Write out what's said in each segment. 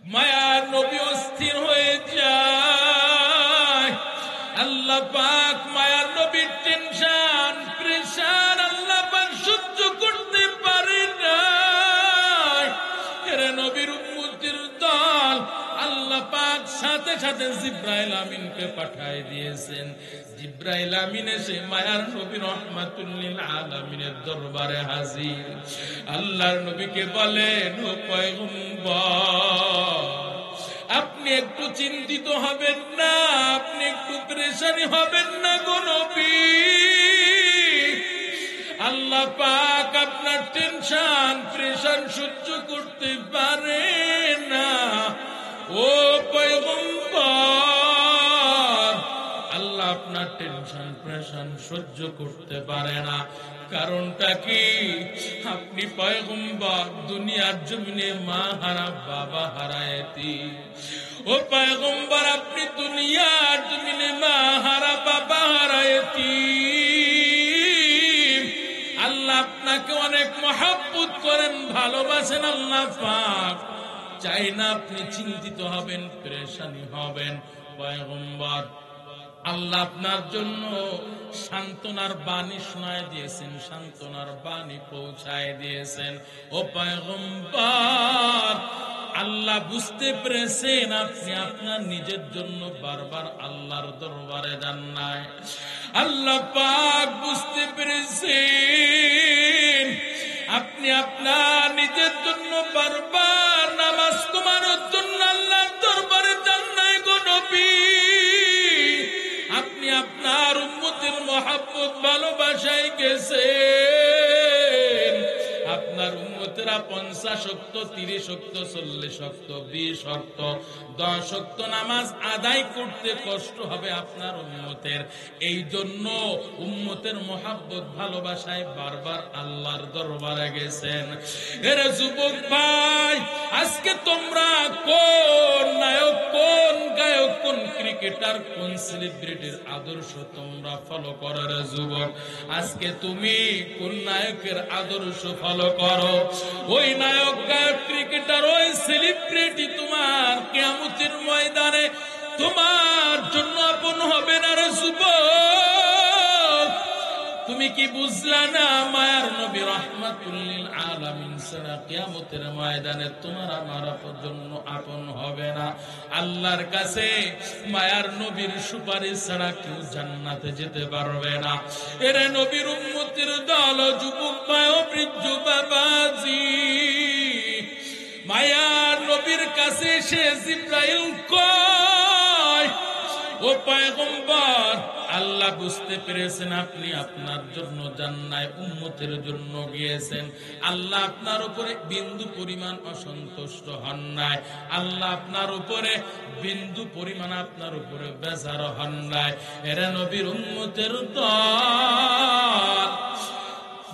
মায়ার নবী অস্থির হয়ে যায়। আল্লাহ পাক মায়ার নবীর টেনশন প্রেশার আল্লাহ পাক সহ্য করতে পারে না। এরা নবীর উম্মতের দল, আল্লাহ পাক সাথে সাথে জিব্রাইল আমিনকে পাঠিয়ে দিয়েছেন। জিব্রাইল আমিন এসে মায়ার নবী রহমাতুল লিল আলামিনের দরবারে হাজির। আল্লাহর নবীকে বলেন, ও পয়গম্বর, আপনি একটু চিন্তিত হবেন না, আপনি একটু পেরেশানি হবেন না গো নবী। আল্লাহ পাক আপনার টেনশন প্রেশার সহ্য করতে পারে না। ও পয়গম্বর, আল্লাহ আপনার টেনশন প্রেশার সহ্য করতে পারে না। কারণটা কি? আপনি পয়গম্বর, দুনিয়ার জমিনে মা হারা বাবা হারায়তি। ও পয়গম্বর, আপনি দুনিয়ার জমিনে মা হারা বাবা হারায়তি। আল্লাহ আপনাকে অনেক মহব্বত করেন, ভালোবাসেন আল্লাহ পাক। চাই না আপনি চিন্তিত হবেন, পেরেশানি হবেন। পয়গম্বর, আল্লাহ আপনার জন্য সান্ত্বনার বাণী শোনায় দিয়েছেন, সান্ত্বনার বাণী পৌঁছায় দিয়েছেন। ও পয়গম্বর, আল্লাহ বুঝতে পেরেছেন আপনি আপনার নিজের জন্য বারবার আল্লাহর দরবারে যান নাই। আল্লাহ পাক বুঝতে পেরেছেন আপনি আপনার নিজের জন্য বারবার নামাজ কমানোর জন্য আল্লাহর দরবারে যান নাই গো নবী। আপনি আপনার উম্মতের মহব্বত ভালোবাসায় গেছেন। আপনার উম্মতেরা 50 ওয়াক্ত, 30 ওয়াক্ত, 40 ওয়াক্ত, 20 ওয়াক্ত, 10 ওয়াক্ত নামাজ আদায় করতে কষ্ট হবে আপনার উম্মতের। এই জন্য উম্মতের মহব্বত ভালোবাসায় বারবার আল্লাহর দরবারে গেছেন। এর যুবক ভাই, আজকে তোমরা কোন নায়ক, কোন গায়ক, কোন ক্রিকেটার, কোন সেলিব্রিটির আদর্শ তোমরা ফলো করো রে যুবক? আজকে তুমি কোন নায়কের আদর্শ ফলো করো? ওই নায়ক, গায়ক, ক্রিকেটার, ওই সেলিব্রিটি তোমার কিয়ামতের ময়দানে তোমার জন্য আপন হবে না রে যুবক। তুমি কি বুঝলা না? মায়ার নবী রাহমাতুল লিল আলামিন ছাড়া কিয়ামতের ময়দানে তোমার আমার জন্য আপন হবে না। আল্লাহর কাছে মায়ার নবীর সুপারিশ ছাড়া কেউ জান্নাতে যেতে পারবে না। এরে নবীর উম্মতের দল, যুবক ভাই ও বৃদ্ধ বাবাজি, মায়ার নবীর কাছে এসে জিব্রাইল কয়, ও পয়গম্বর, আল্লাহ বুঝতে পেরেছেন আপনি আপনার জন্য যান নাই, উম্মতের জন্য গিয়েছেন। আল্লাহ আপনার উপরে বিন্দু পরিমাণ অসন্তুষ্ট হন নাই। আল্লাহ আপনার উপরে বিন্দু পরিমাণ আপনার উপরে বেজার হন নাই। এরা নবীর উম্মতের দল।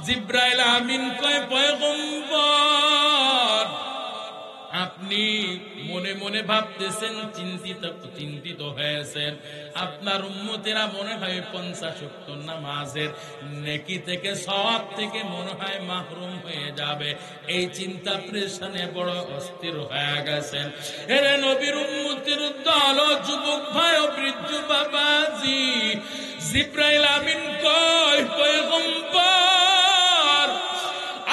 জিব্রাইল আমিন কয়, পয়গম্বর, আপনি মনে মনে ভাবতেছেন, চিন্তিত হয়েছেন। আপনার উম্মতেরা মনে হয় 50 ওয়াক্ত নামাজের নেকি থেকে, সওয়াব থেকে মনে হয় মাহরুম হয়ে যাবে। এই চিন্তা প্রেশানে বড় অস্থির হয়ে গেছেন। এর নবীর উম্মতের দল, যুবক ভাই ও বৃদ্ধ বাবাজি, জিব্রাইল আমিন কয়, পয়গম্বর,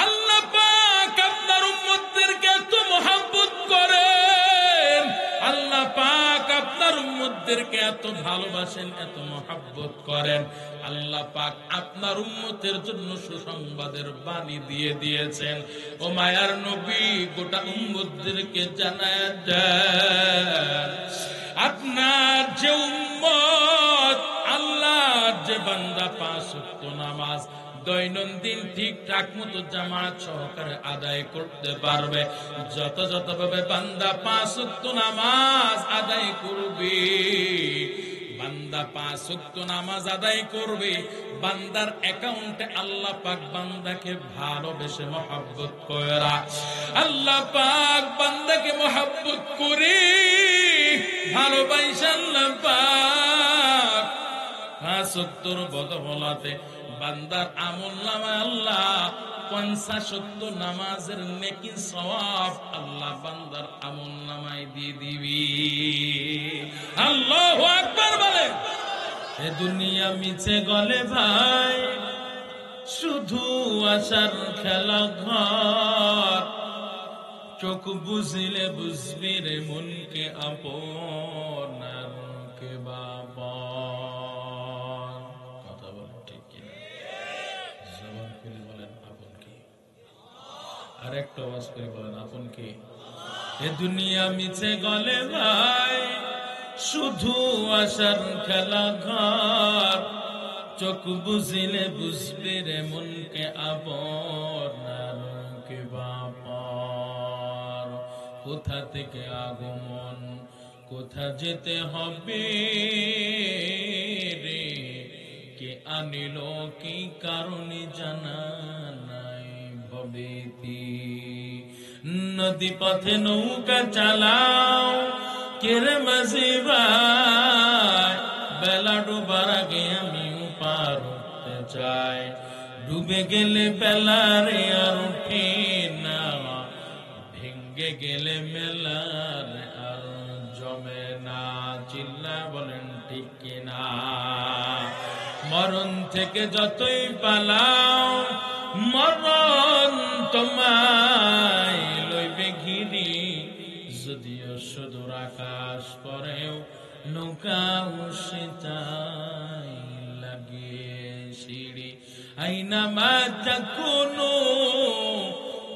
আল্লাহ পাক আপনার উম্মতদেরকে এত মহব্বত করেন, আল্লাহ পাক আপনার উম্মতদেরকে এত ভালোবাসেন, এত মহব্বত করেন। আল্লাহ পাক আপনার উম্মতের জন্য সুসংবাদের বাণী দিয়ে দিয়েছেন। ও মায়ার নবী, গোটা উম্মতদেরকে জানায় দেন, আপনার যে উম্মত, আল্লাহর যে বান্দা 5 ওয়াক্ত নামাজ দৈনন্দিন ঠিকঠাক মতো জামাত সহকারে আদায় করতে পারবে, যথাযথভাবে বান্দা 5 ওয়াক্ত নামাজ আদায় করবে, বান্দা 5 ওয়াক্ত নামাজ আদায় করবে, বান্দার অ্যাকাউন্টে আল্লাহ পাক বান্দাকে ভালোবেসে মহব্বত করা, আল্লাহ পাক বান্দাকে মহব্বত করে ভালোবাসে। আল্লাহ পাক 5 ওয়াক্তর বদৌলতে বান্দার আমলনামায় আল্লাহ 50 ওয়াক্ত নামাজের নেকি সওয়াব আল্লাহ বান্দার আমলনামায় দিয়ে দিবি। আল্লাহু আকবার বলে। এ দুনিয়া মিছে গলে ভাই, শুধু আশার খেলা ঘর। চোখ বুঝলে বুঝবি রে মনকে আপনার কে বাপন। কথা বলেন ঠিক কিনা? জবান খুলে বলেন আপন কি? আর একটা আওয়াজ করে বলেন আপন কি? এ দুনিয়া মিছে গলে ভাই, শুধু আশার খেলা ঘর। চোখ বুঝিলে বুঝবে রে মনকে আপনার কে বাপর। কোথা থেকে আগমন, কোথা যেতে হবে রে, কে আনিল কি কারণে জানা নাই ভবেতি। নদী পথে নৌকা চালাও কেরে মাঝি ভাই, বেলা ডুবার আগে আমিও পার হতে চাই। ডুবে গেলে বেলা রে আর উঠে না, ভেঙ্গে গেলে মেলা রে আর জমে না। চিল্লা বলেন ঠিক কিনা? মরণ থেকে যতই পালাও, মরণ তোমায় লইবে ঘিরি। যদিও সুদূর আকাশ পরেও নৌকা সেটাই লাগে সিঁড়ি। আইনা মা তাকুনু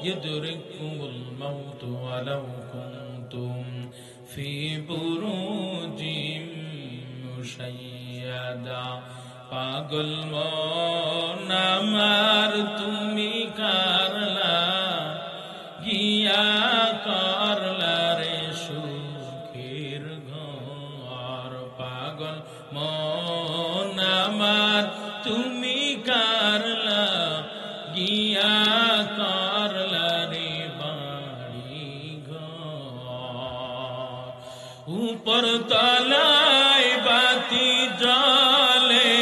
ইউদরিকুমুল মাউতু ওয়ালাউ কুনতুম ফি বুরুজিম মুশাইয়াদা। পাগল মন আমার তুমি কারলা, গিয়া করলা রে সুখের ঘর। পাগল মন আমার তুমি কারলা, গিয়া করলা রে বাড়ি ঘর। উপর তলায় বাতি জ্বলে,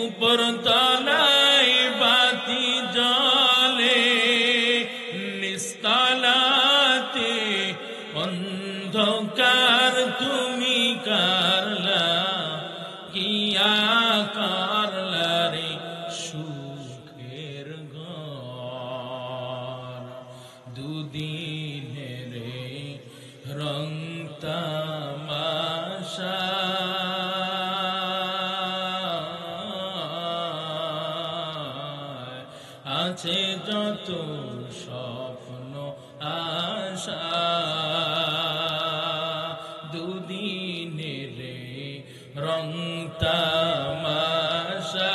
উপর তলায় বাতি জ্বলে, নিস্তলাতে অন্ধকার তুমি কারলা, গিয়া করলা রে সুখের ঘর। দুদিনের রং তামাশা আছে যত স্বপ্ন আশা। দুদিনের রং তামাশা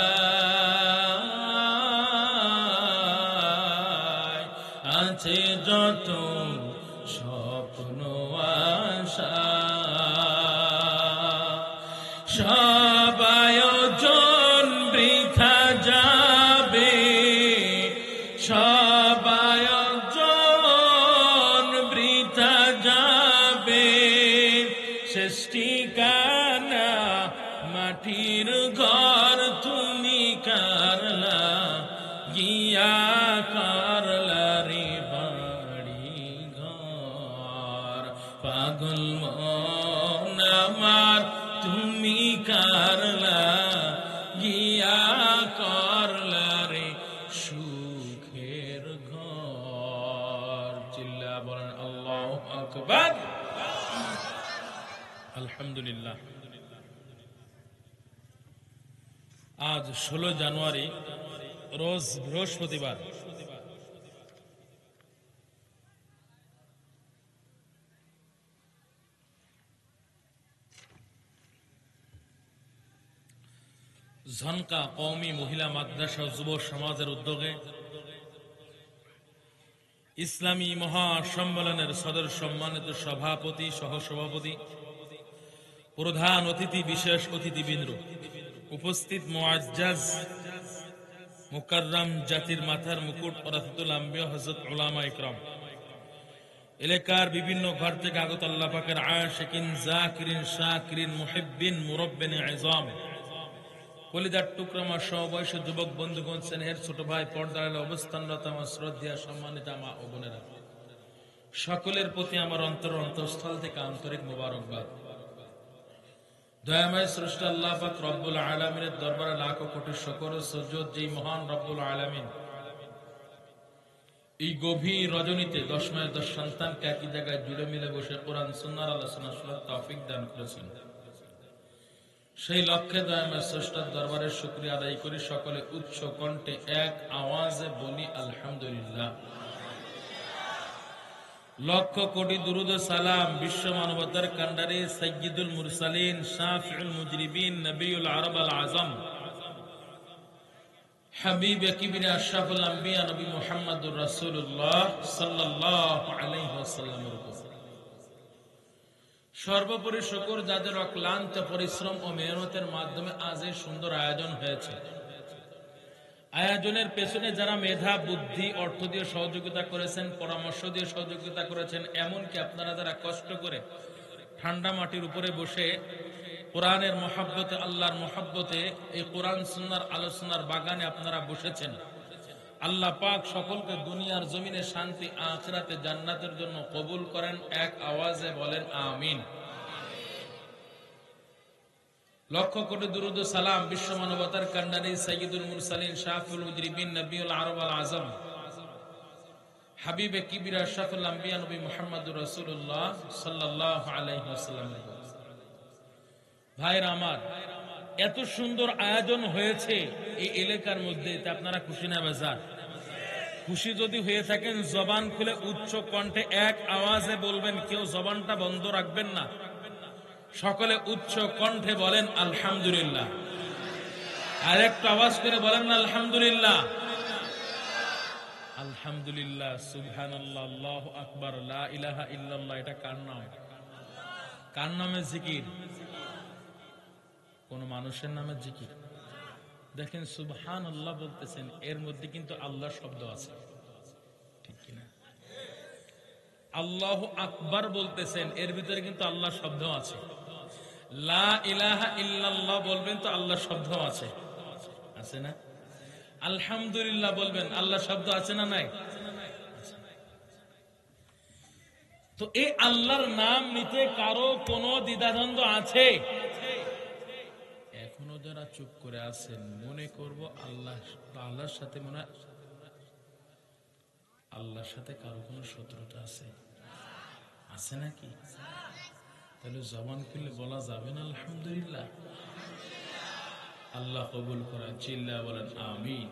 আছে যত স্বপ্ন আশা। সব আয়োজন বৃথা যাবে, সব আয়োজন বৃথা যাবে। শেষ ঠিকানা মাটির ঘর তুমি কারলা, গিয়া করলা রে বাড়ি ঘর। পাগল মন আমার তুমি কারলা, গিয়া করলা রে সুখের ঘর। চিল্লা বলেন আল্লাহু আকবার। আলহামদুলিল্লাহ। আজ 16 জানুয়ারি, রোজ বৃহস্পতিবার। ঝনকা কওমি মহিলা মাদ্রাসা ও যুব সমাজের উদ্যোগে ইসলামী মহাসম্মেলনের সদর সম্মানিত সভাপতি, সহসভাপতি, প্রধান অতিথি, বিশেষ অতিথিবৃন্দ, উপস্থিত মুআজ্জাজ মুকাররম জাতির মাথার মুকুট ওরাসাতুল আম্বিয়া হযরত উলামা ইকরাম, এলাকার বিভিন্ন ঘর থেকে আগত আল্লাহ পাকের আশিকিন, জাকিরিন, শাকিরিন, মুহিব্বিন, মুরব্বিন ইজাম, কলিজার টুকরা আমার সমবয়সী যুবক বন্ধুগণ, স্নেহের ছোট ভাই, পর্দার অবস্থানরত আমার শ্রদ্ধেয় সম্মানিত মা ও বোনেরা, সকলের প্রতি আমার অন্তরস্থল থেকে আন্তরিক মোবারকবাদ। দয়াময় স্রষ্টা আল্লাহ পাক রব্বুল আলামিনের দরবারে লাখো কোটি শুকর ও সুজুদ, যেই মহান রব্বুল আলামিন এই গভীর রজনীতে 10 মাসের 10 সন্তানকে একই জায়গায় জুড়ে মিলে বসে কোরআন সুন্নাহর আলোচনা শোনার তৌফিক দান করেছেন। সেই লক্ষ্যে দয়াময় স্রষ্টার দরবারে শুকরিয়া আদায় করি। সকলে উচ্চ কণ্ঠে এক আওয়াজে বলি আলহামদুলিল্লাহ। লক্ষ কোটি দুরুদ ও সালাম বিশ্ব মানবতার কান্ডারি সাইয়্যিদুল মুরসালিন শাফিউল মুজরিবিন নবিউল আরব আল আযম হাবিবে কিবরিয়া আশরাফুল আম্বিয়া নবী মুহাম্মদুর রাসূলুল্লাহ সাল্লাল্লাহু আলাইহি ওয়াসাল্লামের উপর সর্বোপরি শুকর যাদের অক্লান্ত পরিশ্রম ও মেহনতের মাধ্যমে আজ এই সুন্দর আয়োজন হয়েছে। আয়োজনের পেছনে যারা মেধা, বুদ্ধি, অর্থ দিয়ে সহযোগিতা করেছেন, পরামর্শ দিয়ে সহযোগিতা করেছেন, এমনকি আপনারা যারা কষ্ট করে ঠান্ডা মাটির উপরে বসে কোরআনের মহব্বতে, আল্লাহর মহব্বতে এই কোরআন সুন্নাহর আলোচনার বাগানে আপনারা বসেছেন, আল্লাহ পাক সকলকে দুনিয়ার জমিনে শান্তি, আখিরাতে জান্নাতের জন্য কবুল করেন। এক আওয়াজে বলেন আমিন। লক্ষ কোটি দুরুদ ও সালাম বিশ্ব মানবতার কান্ডারি সাইয়্যিদুল মুরসালিন শাফিউল মুজরিবিন নবিউল আরব আল আযম হাবিবে কিবরিয়া আশরাফুল আম্বিয়া নবী মুহাম্মদুর রাসূলুল্লাহ সাল্লাল্লাহু আলাইহি ওয়াসাল্লাম। ভাইরা আমার, এত সুন্দর আয়োজন হয়েছে এই এলাকার মধ্যে, তা আপনারা খুশি না বেজার? খুশি যদি হয়ে থাকেন জবান খুলে উচ্চ কণ্ঠে এক আওয়াজে বলবেন, কেউ জবানটা বন্ধ রাখবেন না। সকলে উচ্চ কণ্ঠে বলেন আলহামদুলিল্লাহ। আর একটু আওয়াজ করে বলেন না আলহামদুলিল্লাহ। আলহামদুলিল্লাহ, সুবহানাল্লাহ, আল্লাহু আকবার, লা ইলাহা ইল্লাল্লাহ। এটা কার নাম? কার নামে জিকির? কোন মানুষের নামে জিকির? দেখেন, সুবহানাল্লাহ বলতেছেন, এর মধ্যে কিন্তু আল্লাহ শব্দ আছে, ঠিক কিনা? আল্লাহু আকবার বলতেছেন, এর ভিতরে কিন্তু আল্লাহ শব্দ আছে। লা ইলাহা ইল্লাল্লাহ বলবেন তো আল্লাহ শব্দ আছে, আছে না? আলহামদুলিল্লাহ বলবেন, আল্লাহ শব্দ আছে না নাই? তো এই আল্লাহর নাম নিতে কারো কোনো দ্বিধাদ্বন্দ্ব আছে? এখনো যারা চুপ করে আছেন, মনে করব আল্লাহর সাথে মনে আল্লাহর সাথে কারো কোনো শত্রুতা আছে? আছে নাকি? তাহলে জবান খুলে বলা যাবে না আলহামদুলিল্লাহ? আল্লাহ কবুল করেন, চিল্লা বলেন আমিন।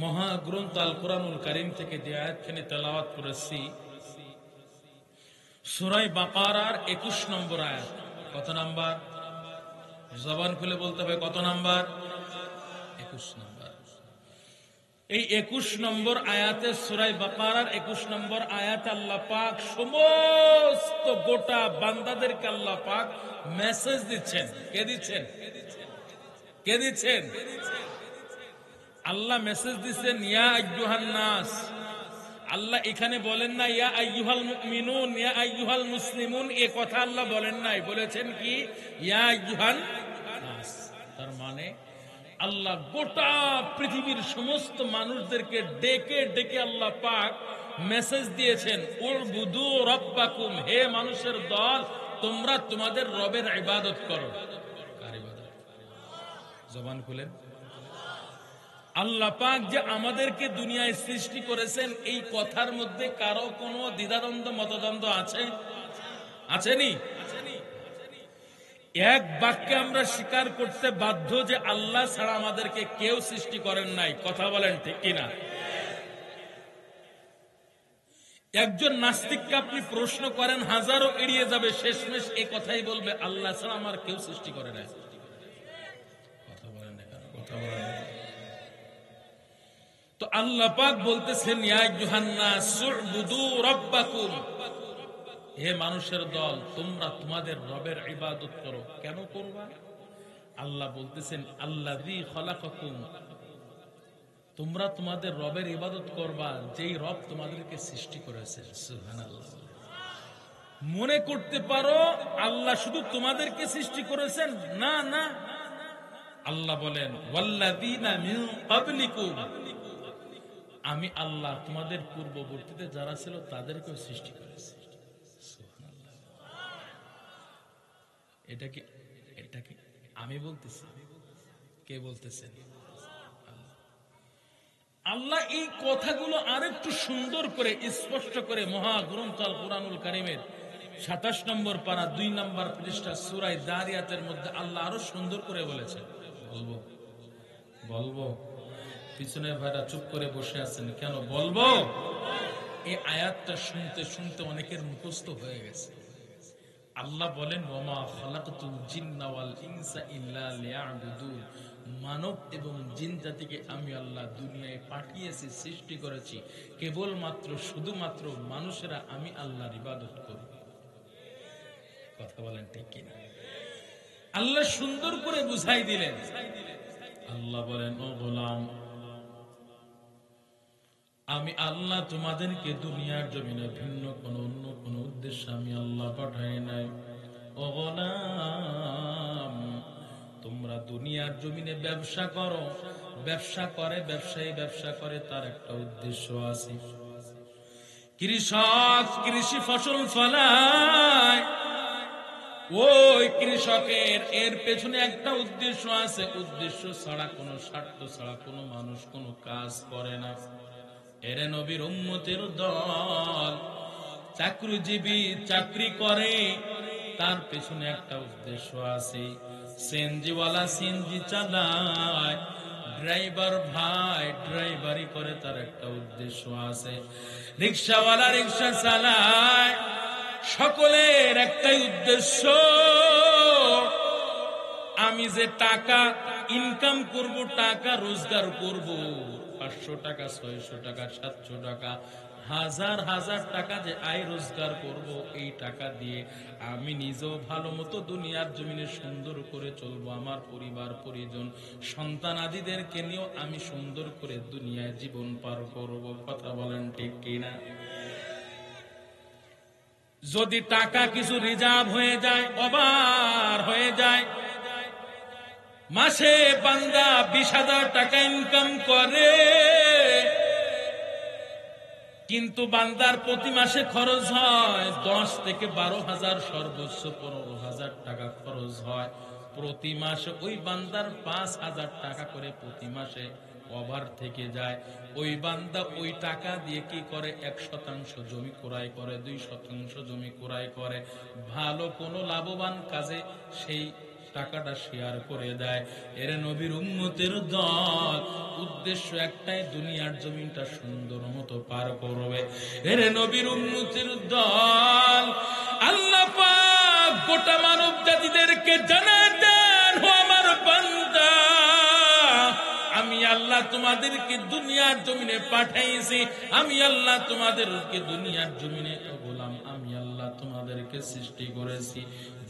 মহাগ্রন্থ আল কোরআনুল কারীম থেকে যে আয়াতখানি তেলাওয়াত করেছি, সূরা বাকারার 21 নম্বর আয়াত। কত নাম্বার? জবান খুলে বলতে হবে, কত নাম্বার? 21 নম্বর। এই 21 নম্বর আয়াতে, সূরা বাকারার 21 নম্বর আয়াতে আল্লাহ পাক সমস্ত গোটা বান্দাদেরকে আল্লাহ পাক মেসেজ দিচ্ছেন। কে দিচ্ছেন? কে দিচ্ছেন? আল্লাহ মেসেজ দিচ্ছেন, ইয়া আইয়ুহান নাস। আল্লাহ এখানে বলেন না ইয়া আইয়ুহাল মুমিনুন, ইয়া আইয়ুহাল মুসলিমুন, এ কথা আল্লাহ বলেন নাই। বলেছেন কি? ইয়া আইয়ুহান নাস। তার মানে আল্লাহ গোটা পৃথিবীর সমস্ত মানুষদেরকে ডেকে ডেকে আল্লাহ পাক মেসেজ দিয়েছেন, উলবুদু রাব্বাকুম, হে মানুষের দল, তোমরা তোমাদের রবের ইবাদত করো। কার ইবাদত? জবান খুলেন। আল্লাহ পাক যে আমাদেরকে দুনিয়ায় সৃষ্টি করেছেন, এই কথার মধ্যে কারো কোনো দ্বিধাদ্বন্দ্ব, মতদ্বন্দ্ব আছে? আছেনি? এক বাক্যে আমরা স্বীকার করতে বাধ্য যে আল্লাহ ছাড়া আমাদেরকে কেউ সৃষ্টি করেন নাই। কথা বলেন ঠিক কিনা? একজন নাস্তিককে আপনি প্রশ্ন করেন, হাজারো এড়িয়ে যাবে, শেষমেশ এই কথাই বলবে, আল্লাহ ছাড়া আমার কেউ সৃষ্টি করে নাই। কথা বলেন না, কথা বলেন না। তো আল্লাহ পাক বলতেছেন, ইয়া আইয়ুহান নাস উ'বুদু রাব্বাকুম, হে মানুষের দল, তোমরা তোমাদের রবের ইবাদত করো। কেন করবা? আল্লাহ বলতেছেন, আল্লাযী খালাকাকুম, তোমরা তোমাদের রবের ইবাদত করবা যেই রব তোমাদেরকে সৃষ্টি করেছে। সুবহানাল্লাহ। মনে করতে পারো আল্লাহ শুধু তোমাদেরকে সৃষ্টি করেছেন, না না, আল্লাহ বলেন ওয়াল্লাযীনা মিন ক্বাবলিকুম, আমি আল্লাহ তোমাদের পূর্ববর্তীতে যারা ছিল তাদেরকেও সৃষ্টি করেছি। সুবহানাল্লাহ। এটা কি আমি বলতেছি? কে বলতেছেন? আল্লাহ এই কথাগুলো আরেকটু সুন্দর করে স্পষ্ট করে মহাগ্রন্থ আল কুরআনুল কারীমের ২৭ নম্বর পারা ২ নম্বর পৃষ্ঠা সূরা যারিয়াতের মধ্যে আল্লাহ আরো সুন্দর করে বলেছেন। বলবো পিছনে ভাইরা চুপ করে বসে আছেন কেন? বলবো। এই আয়াতটা শুনতে শুনতে অনেকের মুখস্থ হয়ে গেছে। আল্লাহ বলেন ওয়ামা খালাকতুল জিন্না ওয়াল ইনসা ইল্লা লিয়াবুদুন, মানব এবং জিন জাতিকে আমি আল্লাহ দুনিয়ায় পাঠিয়েছি, সৃষ্টি করেছি কেবলমাত্র শুধুমাত্র মানুষেরা আমি আল্লাহর ইবাদত করবে। কথা বলেন ঠিক কিনা? আল্লাহ সুন্দর করে বুঝাই দিলেন। আল্লাহ বলেন ও গোলাম, আমি আল্লাহ তোমাদেরকে দুনিয়ার জমিনে ভিন্ন কোন অন্য কোন উদ্দেশ্যে আমি আল্লাহ পাঠাই নাই। ও গোলাম, তোমরা দুনিয়ার জমিনে ব্যবসা করো, ব্যবসা করে ব্যবসায়ী ব্যবসা করে তার একটা উদ্দেশ্য আছে। কৃষক কৃষি ফসল ফলায়, ওই কৃষকের এর পেছনে একটা উদ্দেশ্য আছে। উদ্দেশ্য ছাড়া কোনো স্বার্থ ছাড়া কোনো মানুষ কোনো কাজ করে না। এরে নবীর উম্মতের দল, চাকরিজীবী চাকরি করে, তার পেছনে একটা উদ্দেশ্য আছে। সিএনজিওয়ালা সিএনজি চালায়, ড্রাইভার ভাই ড্রাইভারি করে, তার একটা উদ্দেশ্য আছে। রিকশাওয়ালা রিকশা চালায়, সকলের একটাই উদ্দেশ্য, আমি যে টাকা ইনকাম করব, টাকা রোজগার করব, ৫০০ টাকা ৬০০ টাকা ৭০০ টাকা হাজার হাজার টাকা যে আয় রোজগার করব, এই টাকা দিয়ে আমি নিজেও ভালো মতো দুনিয়ার জমিনে সুন্দর করে চলবো, আমার পরিবার পরিজন সন্তান আদিদেরকে নিয়েও আমি সুন্দর করে দুনিয়ায় জীবন পার করব। কথা বলেন ঠিক কিনা? যদি টাকা কিছু রিজার্ভ হয়ে যায়, ওভার হয়ে যায়, মাসে বান্দা ২০,০০০ টাকা ইনকাম করে, কিন্তু বান্দার প্রতি মাসে খরচ হয় ১০ থেকে ১২,০০০, সর্বোচ্চ ১৫,০০০ টাকা খরচ হয় প্রতি মাসে। ওই বান্দার ৫,০০০ টাকা করে প্রতি মাসে ওভার থেকে যায়। ওই বান্দা ওই টাকা দিয়ে কি করে? ১% জমি ক্রয় করে, ২% জমি ক্রয় করে, ভালো কোনো লাভবান কাজে সেই টাকাটা শেয়ার করে দেয়। এর নবীর উম্মতের দল, উদ্দেশ্য একটাই, দুনিয়ার জমিনটা সুন্দর মতো পার করবে। এর নবীর উম্মতের দল, আল্লাহ পাক গোটা মানব জাতিদেরকে জানায় দেন, ও আমার বান্দা, আমি আল্লাহ তোমাদেরকে দুনিয়ার জমিনে পাঠাইছি, আমি আল্লাহ তোমাদেরকে দুনিয়ার জমিনে গোলাম, আমি আল্লাহ তোমাদেরকে সৃষ্টি করেছি।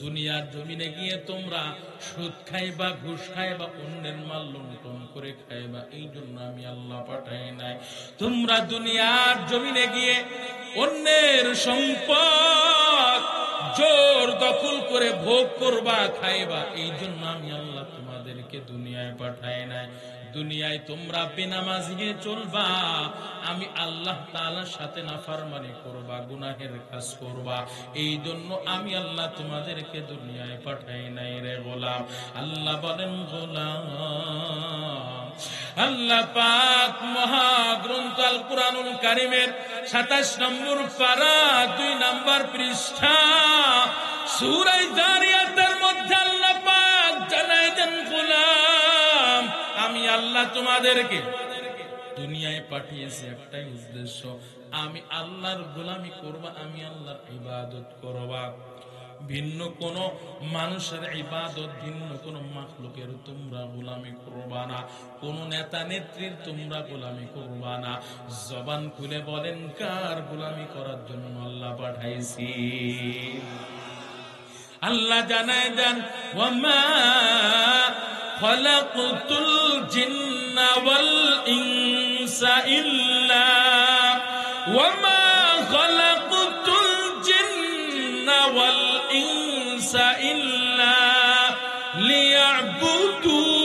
দুনিয়ার জমিনে গিয়ে তোমরা সুদ খাইবা, ঘুষ খাইবা, অন্যের মাল লুণ্ঠন করে খাইবা, এই জন্য আমি আল্লাহ পাঠাই নাই। তোমরা দুনিয়ার জমিনে গিয়ে অন্যের সম্পদ জোর দখল করে ভোগ করবা, খাইবা, এই জন্য আমি আল্লাহ তোমাদেরকে দুনিয়ায় পাঠাই নাই। দুনিয়ায় তোমরা বেনামাজি চলবা, আমি আল্লাহ তাআলার সাথে নাফরমানি করবা, গুনাহের কাজ করবা, এই জন্য আমি আল্লাহ তোমাদেরকে দুনিয়ায় পাঠাই নাই রে গোলাম। আল্লাহ বলেন গোলাম, আল্লাহ পাক মহাগ্রন্থ আল কুরআনুল কারীমের ২৭ নম্বর পারা ২ নম্বর পৃষ্ঠা সূরা যারিয়াতের মধ্যে আল্লাহ পাক জানায় দেন, গোলাম, আমি আল্লাহ তোমাদেরকে দুনিয়ায় পাঠিয়েছি একটাই উদ্দেশ্য, আমি আল্লাহর গোলামি করবা, আমি আল্লাহর ইবাদত করবা। ভিন্ন কোন মানুষের ইবাদত, ভিন্ন কোন মাখলুকের তোমরা গোলামি করবা না, কোন নেতা নেত্রীর তোমরা গোলামি করবা না। জবান খুলে বলেন, কার গোলামি করার জন্য আল্লাহ পাঠাইছি? আল্লাহ জানায় দেন, ওয়ামা খালাকতুল জিন্না ওয়াল ইনসা ইল্লা ওয়ামা খালাকতুল জিন্না ওয়াল ইনসা ইল্লা লিয়াবুদুন।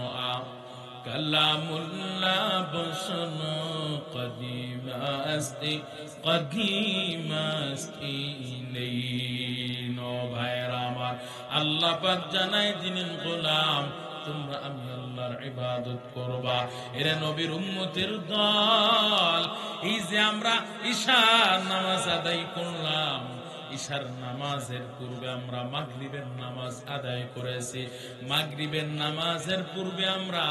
মারআ কালামুল্লাহ বসন কদিম আস্তি নেই। নো ভাইরা আমার, আল্লাহ পাক জানায় দিনের গোলাম, তোমরা আমি আল্লাহর ইবাদত করবা। এরা নবীর উম্মতের দল। এই যে আমরা ঈশার নামাজ আদায় করলাম, ঈশার নামাজের পূর্বে আমরা মাগরিবের নামাজ আদায় করেছি, মাগরিবের নামাজের পূর্বে আমরা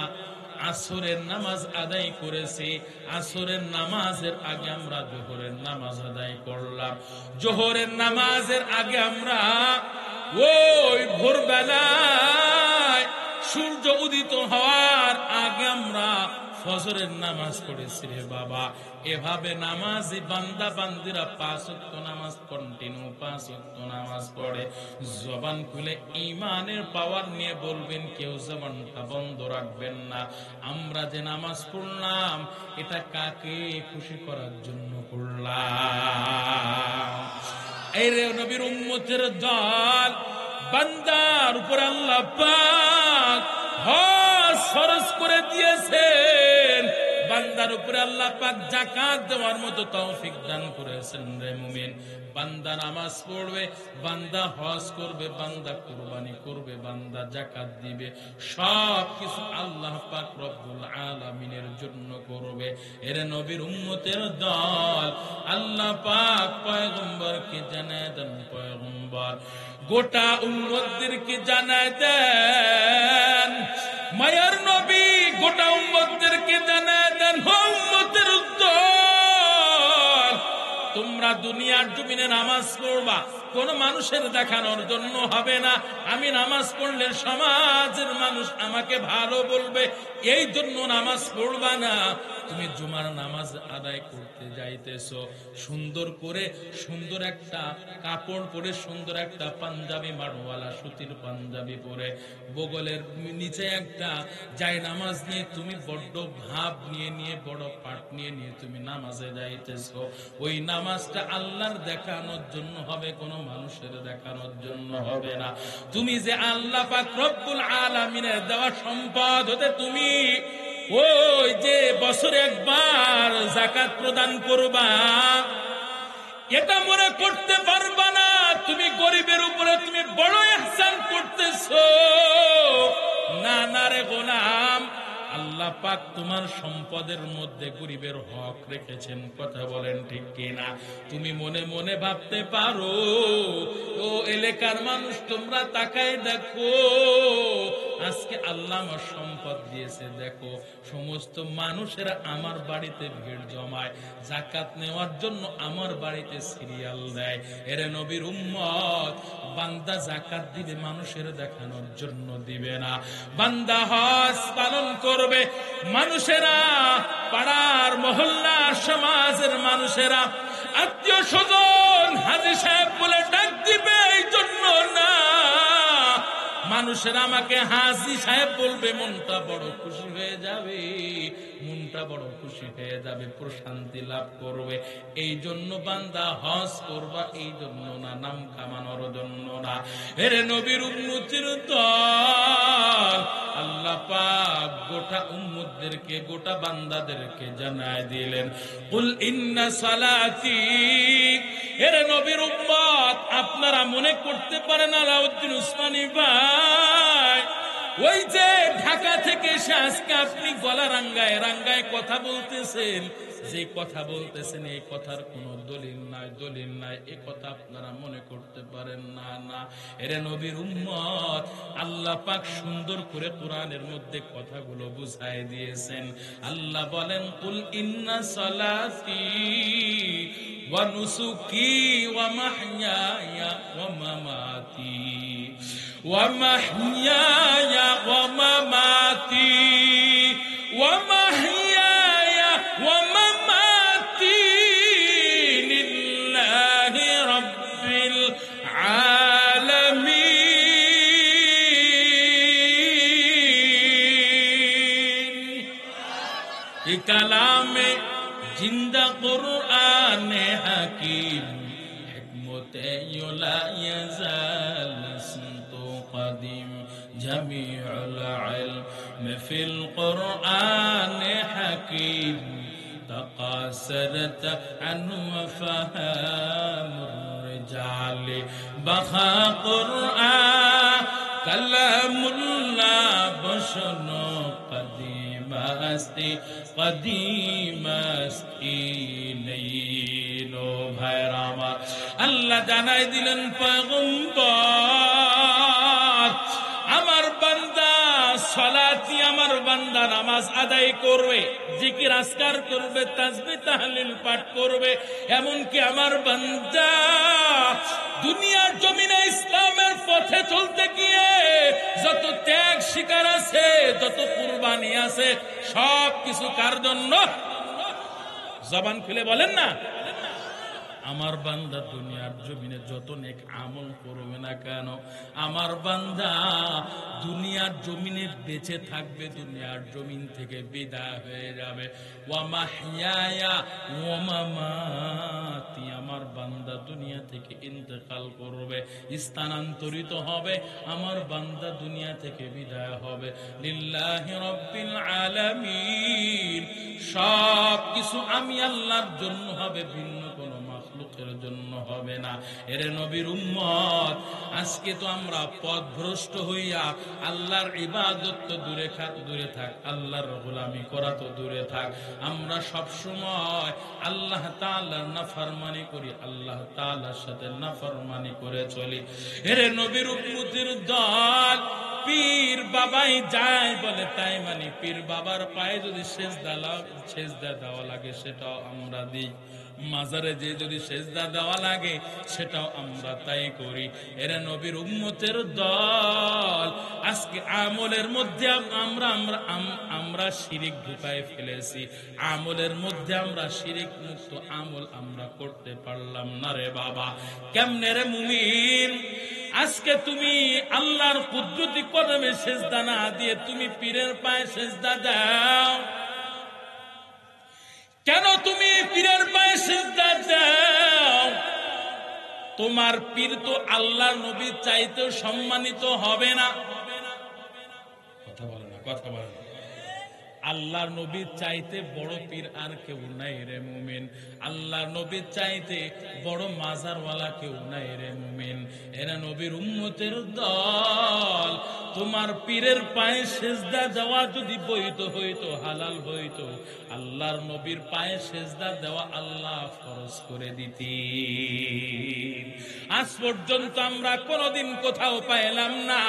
আসরের নামাজ আদায় করেছি, আসরের নামাজের আগে আমরা জোহরের নামাজ আদায় করলাম, জোহরের নামাজের আগে আমরা ওই ভোরবেলায় সূর্য উদিত হওয়ার আগে আমরা ফজরের নামাজ পড়েছি রে বাবা। এভাবে নামাজি বান্দা বান্দিরা 5 ওয়াক্ত নামাজ কন্টিনিউ 5 ওয়াক্ত নামাজ পড়ে। জবান খুলে ঈমানের পাওয়ার নিয়ে বলবেন, কেউ জবানটা বন্ধ রাখবেন না। আমরা যে নামাজ পড়লাম এটা কাকে খুশি করার জন্য পড়লাম? এই রে নবীর উম্মতের দল, বান্দার উপর আল্লাহ পাক হজ ফরজ করে দিয়েছেন, বান্দার উপরে আল্লাহ পাক যাকাত দেওয়ার মতো তৌফিক দান করেছেন রে মুমিন। বান্দা নামাজ পড়বে, বান্দা হজ করবে, বান্দা কুরবানি করবে, বান্দা যাকাত দিবে, সব কিছু আল্লাহ পাক রব্বুল আলামিনের জন্য করবে। এর নবীর উম্মতের দল, আল্লাহ পাক পয়গম্বরকে জানায় দেন, পয়গম্বর গোটা উম্মতদেরকে জানায় দেন, মায়ার নবী গোটা উম্মতদেরকে জানায় দেন, উম্মতের দল, তোমরা দুনিয়ার জমিনে নামাজ পড়বা, কোন মানুষের দেখানোর জন্য হবে না। আমি নামাজ পড়লে সমাজের মানুষ আমাকে ভালো বলবে, এই জন্য নামাজ পড়বা না। তুমি জুমার নামাজ আদায় করতে যাইতেছো, সুন্দর করে সুন্দর একটা কাপড় পরে, সুন্দর একটা পাঞ্জাবি মাড়ওয়ালা সুতির পাঞ্জাবি পরে, বগলের নিচে একটা যায় নামাজ নিয়ে, তুমি বড্ড ভাব নিয়ে বড় পাট নিয়ে তুমি নামাজে যাইতেছো। ওই নামাজটা আল্লাহর দেখানোর জন্য হবে, কোনো মানুষের দেখানোর জন্য হবে না। তুমি যে আল্লাহ পাক রব্বুল আলামিনের দেওয়া সম্পদ হতে তুমি ওই যে বছরে একবার যাকাত প্রদান করবা, এটা মনে করতে পারবা না তুমি গরিবের উপরে তুমি বড় ইহসান করতেছো। না না রে গোলাম, আল্লাহ পাক তোমার সম্পদের মধ্যে গরিবের হক রেখেছেন, কথা বলেন ঠিক কিনা? তুমি মনে মনে ভাবতে পারো, ও এলাকার মানুষ তোমরা তাকায় দেখো, আজকে আল্লাহ আমার সম্পদ দিয়েছে, দেখো সমস্ত মানুষেরা আমার বাড়িতে ভিড় জমায়, যাকাত নেওয়ার জন্য আমার বাড়িতে সিরিয়াল দেয়। এর নবীর উম্মত, বান্দা যাকাত দিবে মানুষের দেখানোর জন্য দিবে না, বান্দা হজ পালন করবে, মানুষেরা পাড়ার মহল্লার সমাজের মানুষেরা আত্মীয় স্বজন হাজী সাহেব বলে ডাক দিবে, এই জন্য না মানুষেরা আমাকে হাজী সাহেব বলবে, মনটা বড় খুশি হয়ে যাবে, মনটা বড় খুশি হয়ে যাবে, প্রশান্তি লাভ করবে। এই জন্য বান্দা হজ করবা, এই জন্য না, নাম কামানোর জন্য না। এরে নবীর উম্মতের দল, আল্লাহ পাক গোটা উম্মতদেরকে, গোটা বান্দাদেরকে জানায় দিলেন, কুল ইন্না সালাতি। এরে নবীর উম্মত, আপনারা মনে করতে পারেন আলাউদ্দিন উসমানী ভাই ওই যে ঢাকা থেকে এসে আজকে আপনি গলা রাঙ্গায় রাঙ্গায় কথা বলতেছেন, যে কথা বলতেছেন এই কথার কোনো দলিল নাই, দলিল নাই, এ কথা আপনারা মনে করতে পারেন না। না, এরে নবীর উম্মত, আল্লাহ পাক সুন্দর করে কোরআনের মধ্যে কথাগুলো বুঝায় দিয়েছেন। আল্লাহ বলেন, কুল ইন্না সালাতি ওয়া নুসুকি ওয়া মাহইয়ায়া ওয়া মামাতি ওয়া মাহইয়ায়া ওয়া মামাতি ওয়া মাহইয়ায়া ওয়া মামাতি লিল্লাহি রাব্বিল আলামিন। এই কালামে জিন্দা কুরআনে হাকিম, হিকমতে ইউলা ইয়াজাল সুনতো কদিম, জামিউল ইলম ফিল কুরআন হাকীম تقاصرت عنه وفهم الرجال بخا قرآن كلام الله بشنو قديم अस्ति नीलो भैरामा अल्लाह জানাই দিলেন পয়গম্বর আমার বান্দা সালাতি আমার বান্দা নামাজ আদায় করবে জিকির আজকার করবে তাসবিহ তাহলিল পাঠ করবে এমনকি আমার বান্দা দুনিয়ার জমিনে ইসলামের পথে চলতে গিয়ে যত ত্যাগ স্বীকার আছে যত কুরবানি আছে সব কিছু কার জন্য জবান খুলে বলেন না আমার বান্দা দুনিয়ার জমিনে যত নেক আমল করবে না কেন আমার বান্দা দুনিয়ার জমিনে বেঁচে থাকবে দুনিয়ার জমিন থেকে বিদায় হয়ে যাবে ওয়া মাহইয়া ওয়া মামাতি আমার বান্দা দুনিয়া থেকে ইন্তেকাল করবে স্থানান্তরিত হবে আমার বান্দা দুনিয়া থেকে বিদায় হবে লিল্লাহি রাব্বিল আলামিন সব কিছু আমি আল্লাহর জন্য হবে ভিন্ন কোনো মাখলুকের জন্য হবে না এর নবীর উম্মত আজকে তো আমরা পথভ্রষ্ট হইয়া আল্লাহর ইবাদত তো দূরে থাক আল্লাহর গোলামি করা তো দূরে থাক আমরা সব সময় আল্লাহ তাআলার নাফরমানি করি আল্লাহ তাআলার সাথে নাফরমানি করে চলি এর নবীর উম্মতের দল পীর বাবাই যায় বলে তাই মানে পীর বাবার পায়ে যদি সেজদা দেওয়া লাগে সেটাও আমরা দিই মাজারে যে যদি সেজদা দেওয়া লাগে সেটাও আমরা তাই করি এরা নবীর উম্মতের দল আজকে আমলের মধ্যে আমরা শিরিক ঢুকায় ফেলেছি আমলের মধ্যে আমরা শিরিক মুক্ত আমল আমরা করতে পারলাম না রে বাবা কেমনে রে মুমিন আজকে তুমি আল্লাহর কুদরতি কদমে সেজদা না দিয়ে তুমি পীরের পায়ে সেজদা দাও কেন তুমি পীরের পায়ে সিজদা দাও তোমার পীর তো আল্লাহর নবীর চাইতে সম্মানিত হবে না কথা বলে না আল্লাহর নবীর চাইতে বড় পীর আর কেউ নাই রে মুমিন আল্লাহর নবীর চাইতে বড় মাজারওয়ালা কেউ নাই রে মুমিন এরা নবীর উম্মতের দল তোমার পীরের পায়ে সেজদা দেওয়া যদি বৈধ হইতো হালাল হইতো আল্লাহর নবীর পায়ে সেজদা দেওয়া আল্লাহ ফরজ করে দিতেন আজ পর্যন্ত আমরা কোনোদিন কোথাও পাইলাম না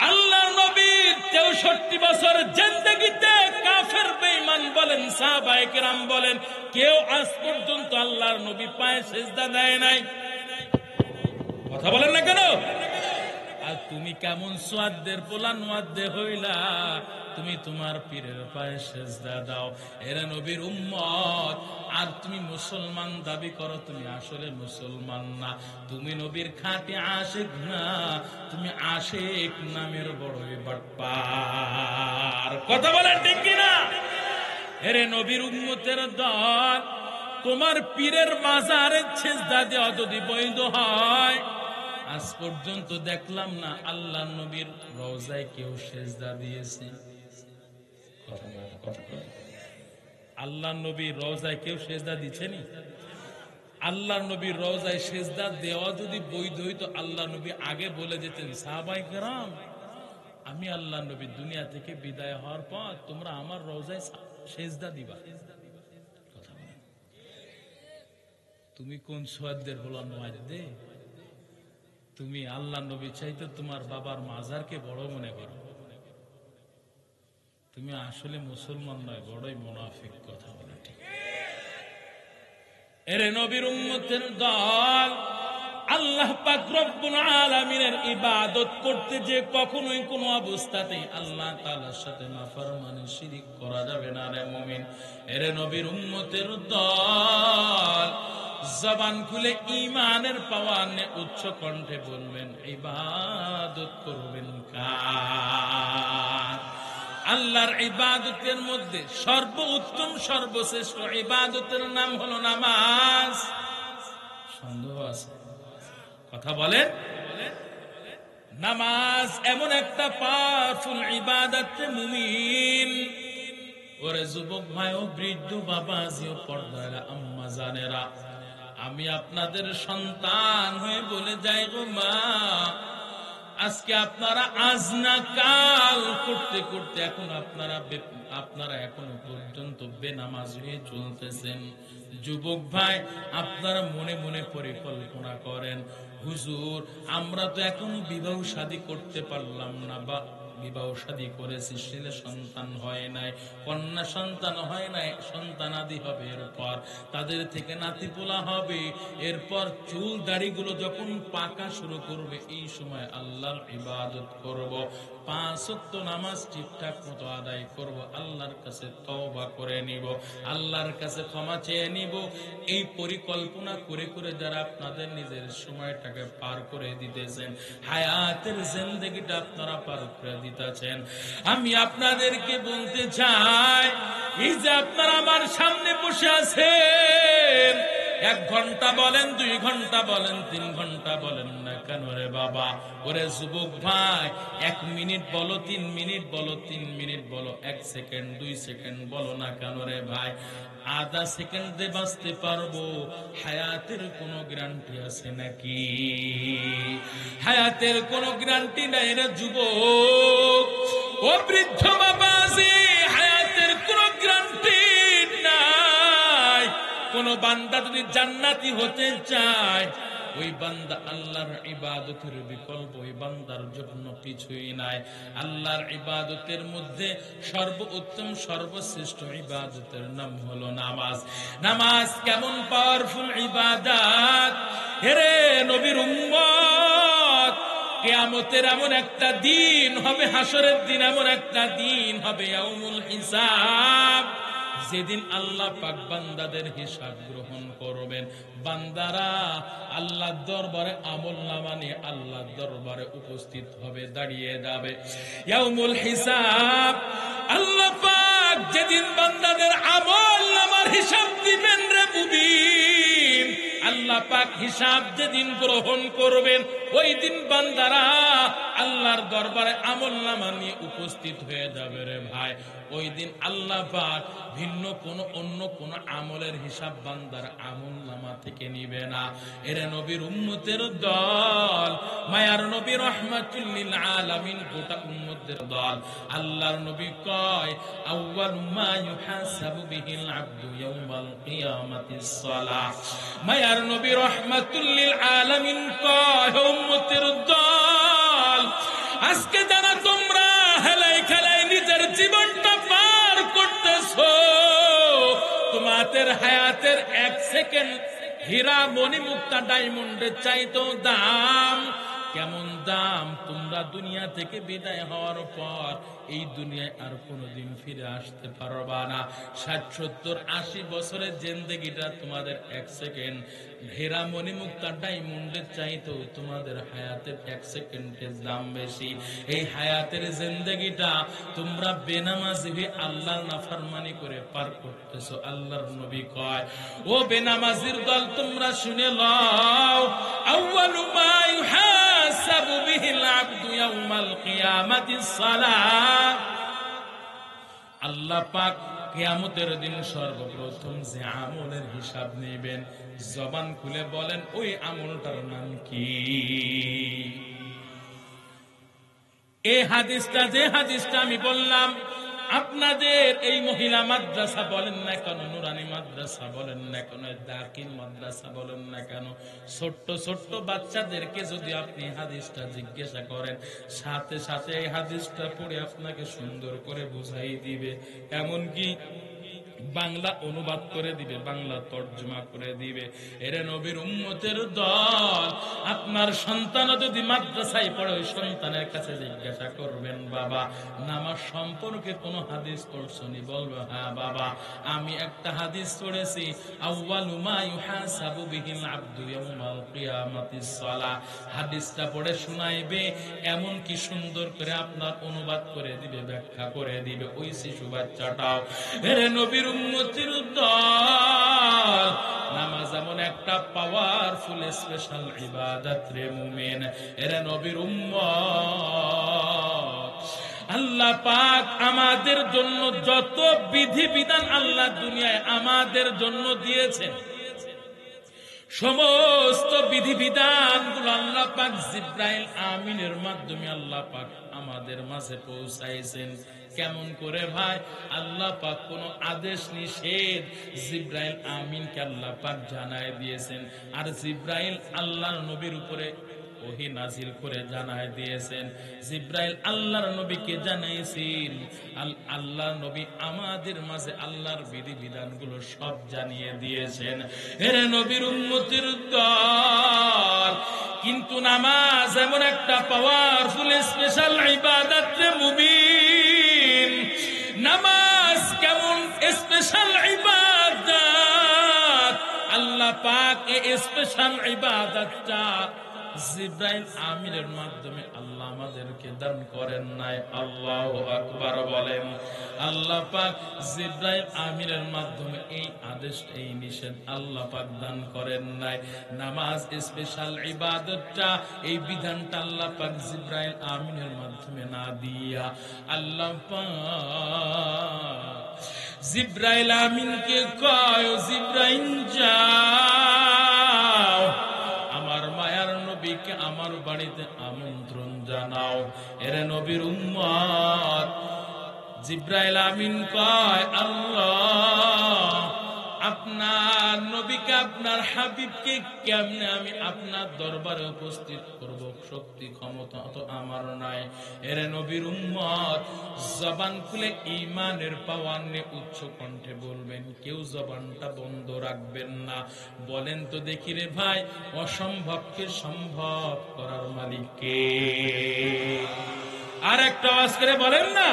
আল্লাহর নবীর 63 বছর জিন্দেগিতে কাফের বেঈমান বলেন সাহাবায়ে কেরাম বলেন কেউ আজ পর্যন্ত আল্লাহর নবী পায়ে সিজদা দেয় নাই কথা বলেন না কেন আর তুমি কেমন সুয়াদ্দের পোলা নোয়াদ্দে হইলা তুমি তোমার পীরের পায়ে সিজদা দাও এরা নবীর উম্মত আর তুমি মুসলমান দাবি করো তুমি আসলে মুসলমান না তুমি নবীর খাঁটি আশিক না তুমি আশিক নামের বড়ই বাটপার কথা বলেন ঠিক কি না এরে নবীর উম্মতের দল তোমার পীরের মাজারে সিজদা দেওয়া যদি বৈধ হয় আজ পর্যন্ত দেখলাম না আল্লাহর নবীর রওজায় কেউ সিজদা দিয়েছে আল্লাহর নবীর রওজায় কেউ সিজদা দিছেনি আল্লাহর নবীর রওজায় সিজদা দেওয়া যদি বৈধ হইতো আল্লাহ নবী আগে বলে যেতেন সাহাবায়ে কেরাম আমি আল্লাহর নবী দুনিয়া থেকে বিদায় হওয়ার পর তোমরা আমার রওজায় সিজদা দিবা কথা বলেন তুমি কোন সুয়াদ্দের বলা নোয়াদ্দে তুমি আল্লাহর নবী চাইতে তোমার বাবার মাজারকে বড় মনে করো তুমি আসলে মুসলমান নয় বড়ই মুনাফিক কথা বলে ঠিক এরে নবীর উম্মতের দল আল্লাহ পাক রব্বুল আলামিনের ইবাদত করতে যে কখনোই কোনো অবস্থাতেই আল্লাহ তাআলার সাথে নাফরমানি শিরিক করা যাবে না রে মুমিন এরে নবীর উম্মতের দল জবান খুলে ঈমানের পাওয়ার নিয়ে উচ্চ কণ্ঠে বলবেন ইবাদত করবেন কার আল্লাহর ইবাদতের মধ্যে সর্বোত্তম সর্বশ্রেষ্ঠ ইবাদতের নাম হলো নামাজ সন্দেহ আছে কথা বলেন নামাজ এমন একটা পাওয়ারফুল ইবাদত মুমিন। ওরে যুবক ভাই ও বৃদ্ধ বাবাজিও পর্দার আম্মা জানেরা, আমি আপনাদের সন্তান হয়ে বলে যাই গো মা, আজকে আপনারা আজ না কাল করতে করতে এখন আপনারা এখনো পর্যন্ত বেনামাজ হয়ে চলতেছেন। যুবক ভাই, আপনারা মনে মনে পরিকল্পনা করেন, হুজুর আমরা তো এখনো বিবাহ শাদী করতে পারলাম না, বা বিবাহ শাদী করেছি ছেলে সন্তান হয় নাই, কন্যা সন্তান হয় নাই, সন্তানাদি হবে, এরপর তাদের থেকে নাতিপোলা হবে, এরপর চুল দাড়িগুলো যখন পাকা শুরু করবে, এই সময় আল্লাহর ইবাদত করব, 5 ওয়াক্ত নামাজ ঠিকঠাক মতো আদায় করব, আল্লাহর কাছে তওবা করে নিব, আল্লাহর কাছে ক্ষমা চেয়ে নিব। এই পরিকল্পনা করে করে যারা আপনাদের নিজের সময়টাকে পার করে দিতেছেন, হায়াতের জিন্দেগিটা আপনারা পার করে দিতেছেন, আমি আপনাদেরকে বলতে চাই, এই যে আপনারা আমার সামনে বসে আছেন, 1 ঘন্টা বলেন, 2 ঘন্টা বলেন, 3 ঘন্টা বলেন না কেন রে বাবা, ওরে যুবক ভাই, 1 মিনিট বলো, 3 মিনিট বলো, 3 মিনিট বলো, 1 সেকেন্ড 2 সেকেন্ড বলো না কেন রে ভাই, আধা সেকেন্ডে বাঁচতে পারবো, হায়াতের কোনো গ্যারান্টি আছে নাকি? হায়াতের কোনো গ্যারান্টি নাই রে যুবক ও বৃদ্ধ বাবাজি, হায়াতের কোনো গ্যারান্টি নাই। কোন বান্দা যদি জান্নাতি হতে চায়, ওই বান্দা আল্লাহর ইবাদতের বিকল্প ওই বান্দার জন্য কিছুই নাই। আল্লাহর ইবাদতের মধ্যে সর্বোত্তম সর্বশ্রেষ্ঠ ইবাদতের নাম হলো নামাজ। নামাজ কেমন পাওয়ারফুল ইবাদত, হেরে নবীর উম্মত, কিয়ামতের এমন একটা দিন হবে, হাসরের দিন এমন একটা দিন হবে, ইয়াউমুল হিসাব, যেদিন আল্লাহ পাক বান্দাদের হিসাব গ্রহণ করবেন। বান্দারা আল্লাহর দরবারে আমলনামা নিয়ে আল্লাহর দরবারে উপস্থিত হবে, দাঁড়িয়ে যাবে ইয়াউমুল হিসাব। আল্লাহ পাক যেদিন বান্দাদের আমলনামার হিসাব দিবেন রে মুমিন, আল্লাহ পাক হিসাব যেদিন গ্রহণ করবেন, ওই দিন বান্দারা আল্লাহর দরবারে আমলনামা নিয়ে উপস্থিত হয়ে যাবে রে ভাই। ওই দিন আল্লাহ পাক ভিন্ন অন্য কোন আমলের হিসাব বান্দার আমলনামা থেকে নিবে না। এরে নবীর উম্মতের দল, মায়ার নবী রাহমাতুল লিল আলামিন, গোটা উম্মতের দল। আল্লাহর নবী কয়, আউয়ালু মা ইউহাসাবু বিহিল আবদু ইয়াউমাল কিয়ামাতিস সালাহ। মায়ার নবী রাহমাতুল লিল আলামিন কয়, উম্মতের দল, আজকে যারা তোমরা হেলাই খেলাই নিজের জীবনটা পার করতেছো, তোমাদের হায়াতের 1 সেকেন্ড হীরা মণি মুক্তা ডায়মন্ডের চাইতেও দাম। কেমন দাম? তোমরা দুনিয়া থেকে বিদায় হওয়ার পর এই দুনিয়ায় আর কোনোদিন ফিরে আসতে পারবা না। 60, 70, 80 বছরের জিন্দেগিটা তোমাদের 1 সেকেন্ড। হীরা মণি মুক্তা ডায়মন্ডের চাইতেও তোমাদের হায়াতের 1 সেকেন্ডের দাম বেশি। এই হায়াতের জিন্দেগিটা তোমরা বেনামাজি হয়ে আল্লাহর নাফরমানি করে পার করতেছো। আল্লাহর নবী কয়, ও বেনামাজির দল, তোমরা শুনে লও, আউয়ালু মা ইউহাসাবু বিহিল আবদু ইয়াউমাল কিয়ামাতিস সালাহ। আল্লাহ পাক কিয়ামতের দিন সর্বপ্রথম যে আমলের হিসাব নেবেন, জবান খুলে বলেন ওই আমলটার নাম কি? এই হাদিসটা, যে হাদিসটা আমি বললাম, আপনাদের এই মহিলা মাদ্রাসা বলেন না কেন, নুরানি মাদ্রাসা বলেন না কেন, দাখিল মাদ্রাসা বলেন না কেন, ছোট্ট ছোট্ট বাচ্চাদেরকে যদি আপনি হাদিসটা জিজ্ঞাসা করেন, সাথে সাথে এই হাদিসটা পড়ে আপনাকে সুন্দর করে বুঝাই দিবে, এমনকি বাংলা অনুবাদ করে দিবে, বাংলা তর্জমা করে দিবে। এরে নবীর উম্মতের দল, আপনার সন্তান যদি মাদ্রাসায় পড়ে, ওই সন্তানের কাছে জিজ্ঞাসা করবেন, বাবা নামাজ সম্পর্কে কোন হাদিস পড়ছনি? বলবে, হ্যাঁ বাবা, আমি একটা হাদিস পড়েছি, আউয়ালু মা ইউহাসাবু বিহিল আবদু ইয়াউমাল কিয়ামাতিস সালাহ। হাদিসটা পড়ে শোনাইবে, এমন কি সুন্দর করে আপনার অনুবাদ করে দিবে, ব্যাখ্যা করে দিবে ওই শিশু বাচ্চাটাও। এরে নবীর উম্মতির দল, নামাজ এমন একটা পাওয়ারফুল স্পেশাল ইবাদত রে মুমিন, এরে নবীর উম্মত। আল্লাহ পাক আমাদের জন্য যত বিধি বিধান আল্লাহ দুনিয়ায় আমাদের জন্য দিয়েছেন, সমস্ত বিধি বিধান গুলো আল্লাহ পাক জিব্রাইল আমিনের মাধ্যমে আল্লাহ পাক আমাদের মাঝে পৌঁছাইছেন। কেমন করে ভাই? আল্লাহ পাক কোন আদেশ নিষেধ জিব্রাইল আমিনকে আল্লাহ পাক জানায় দিয়েছেন, আর জিব্রাইল আল্লাহর নবীর উপরে ওহী নাজিল করে জানায় দিয়েছেন। জিব্রাইল আল্লাহর নবীকে জানাইছেন, আল্লাহর নবী আমাদের মাঝে আল্লাহর বিধি বিধানগুলো সব জানিয়ে দিয়েছেন। এরে নবীর উম্মতির দল, কিন্তু নামাজ এমন একটা পাওয়ারফুল স্পেশাল ইবাদত রে মুমিন। নামাজ কেমন স্পেশাল ইবাদত, আল্লাহ পাক এই স্পেশাল ইবাদতটা জিব্রাইল আমিনের মাধ্যমে আল্লাহ আমাদেরকে দান করেন নাই। আল্লাহু আকবার বলেন। আল্লাহ পাক জিব্রাইল আমিনের মাধ্যমে এই আদেশ, এই নিষেধ আল্লাহ পাক দান করেন নাই। নামাজ স্পেশাল ইবাদতটা, এই বিধানটা আল্লাহ পাক জিব্রাইল আমিনের মাধ্যমে না দিয়া আল্লাহ পাক জিব্রাইল আমিনকে কয়, জিব্রাইল যাও আমার মায়ার নবীকে আমার বাড়িতে আমন্ত্রণ জানাও। এরে নবীর উম্মত, জিব্রাইল আমিন কয়, আল্লাহ আপনার নবীকে, আপনার হাবিবকে কেমনে আমি আপনার দরবারে উপস্থিত করব? শক্তি ক্ষমতা তো আমার নাই। এরে নবীর উম্মত, জবান খুলে ঈমানের পাওয়ার নিয়ে উচ্চ কণ্ঠে বলবেন, কেউ জবানটা বন্ধ রাখবেন না। বলেন তো দেখি রে ভাই, অসম্ভবকে সম্ভব করার মালিক কে? আর একটা আওয়াজ করে বলেন না,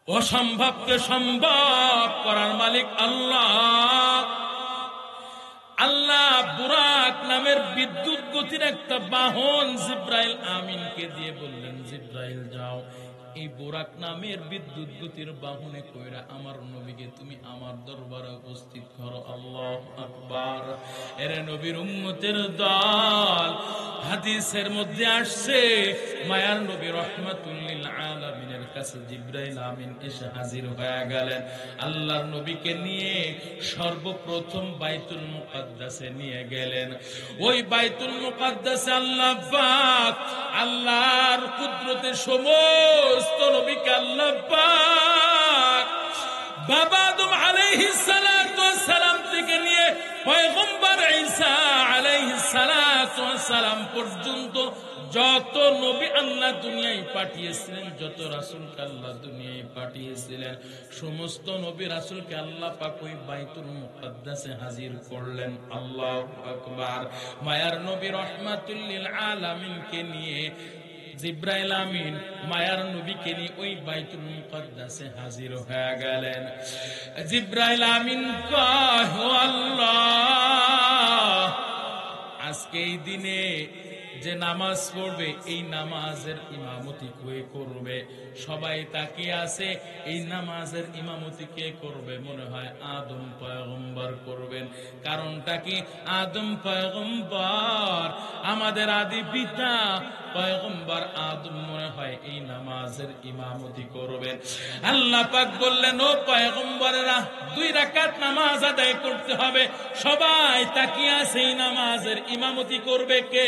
অসম্ভবকে সম্ভব করার মালিক আল্লাহ। আল্লাহ বুরাক নামের বিদ্যুৎ গতির একটা বাহন জিব্রাইল আমিনকে দিয়ে বললেন, জিব্রাইল যাও এই বুরাক নামের বিদ্যুৎ গতির বাহনে কইরা আমার নবীকে তুমি আমার দরবারে উপস্থিত করো। আল্লাহু আকবার। এরে নবীর উম্মতের দল, হাদিসের মধ্যে আসছে মায়ার নবী রাহমাতুল লিল আলামিনের কাছে জিব্রাইল আমিন এসে হাজির হয়ে গেলেন। আল্লাহর নবীকে নিয়ে সর্বপ্রথম বাইতুল মুকাদ্দাসে নিয়ে গেলেন। ওই বাইতুল মুকাদ্দাসে আল্লাহ পাক আল্লাহর কুদরতে সমস্ত নবীকে আল্লাহ পাক বাবা আদম আলাইহিস সালাতু ওয়াস সালাম থেকে নিয়ে পয়গম্বর ঈসা আলাইহিস সালাতু ওয়াস সালাম পর্যন্ত যত নবী আল্লাহ দুনিয়ায় পাঠিয়েছিলেন, যত রাসূলকে আল্লাহ দুনিয়ায় পাঠিয়েছিলেন, সমস্ত নবী রাসূলকে আল্লাহ পাক ওই বাইতুল মুকাদ্দাসে হাজির করলেন। আল্লাহু আকবার। মায়ার নবী রাহমাতুল লিল আলামিনকে নিয়ে জিব্রাইল আমিন মায়ার নবীকে নিয়ে ওই বাইতুল মুকাদ্দাসে হাজির হয়ে গেলেন। জিব্রাইল আমিন কয়, ও আল্লাহ, আজকে এই দিনে যে নামাজ পড়বে, এই নামাজের ইমামতি কে করবে? সবাই তাকিয়ে আছে, এই নামাজের ইমামতি কে করবে? মনে হয় আদম পয়গম্বর করবেন। কারণটা কি? আদম পয়গম্বর, আমাদের আদি পিতা পয়গম্বর আদম মনে হয় এই নামাজের ইমামতি করবেন। আল্লাহ পাক বললেন, ও পয়গম্বরেরা, 2 রাকাত নামাজ আদায় করতে হবে। সবাই তাকিয়ে আছে, এই নামাজের ইমামতি করবে কে?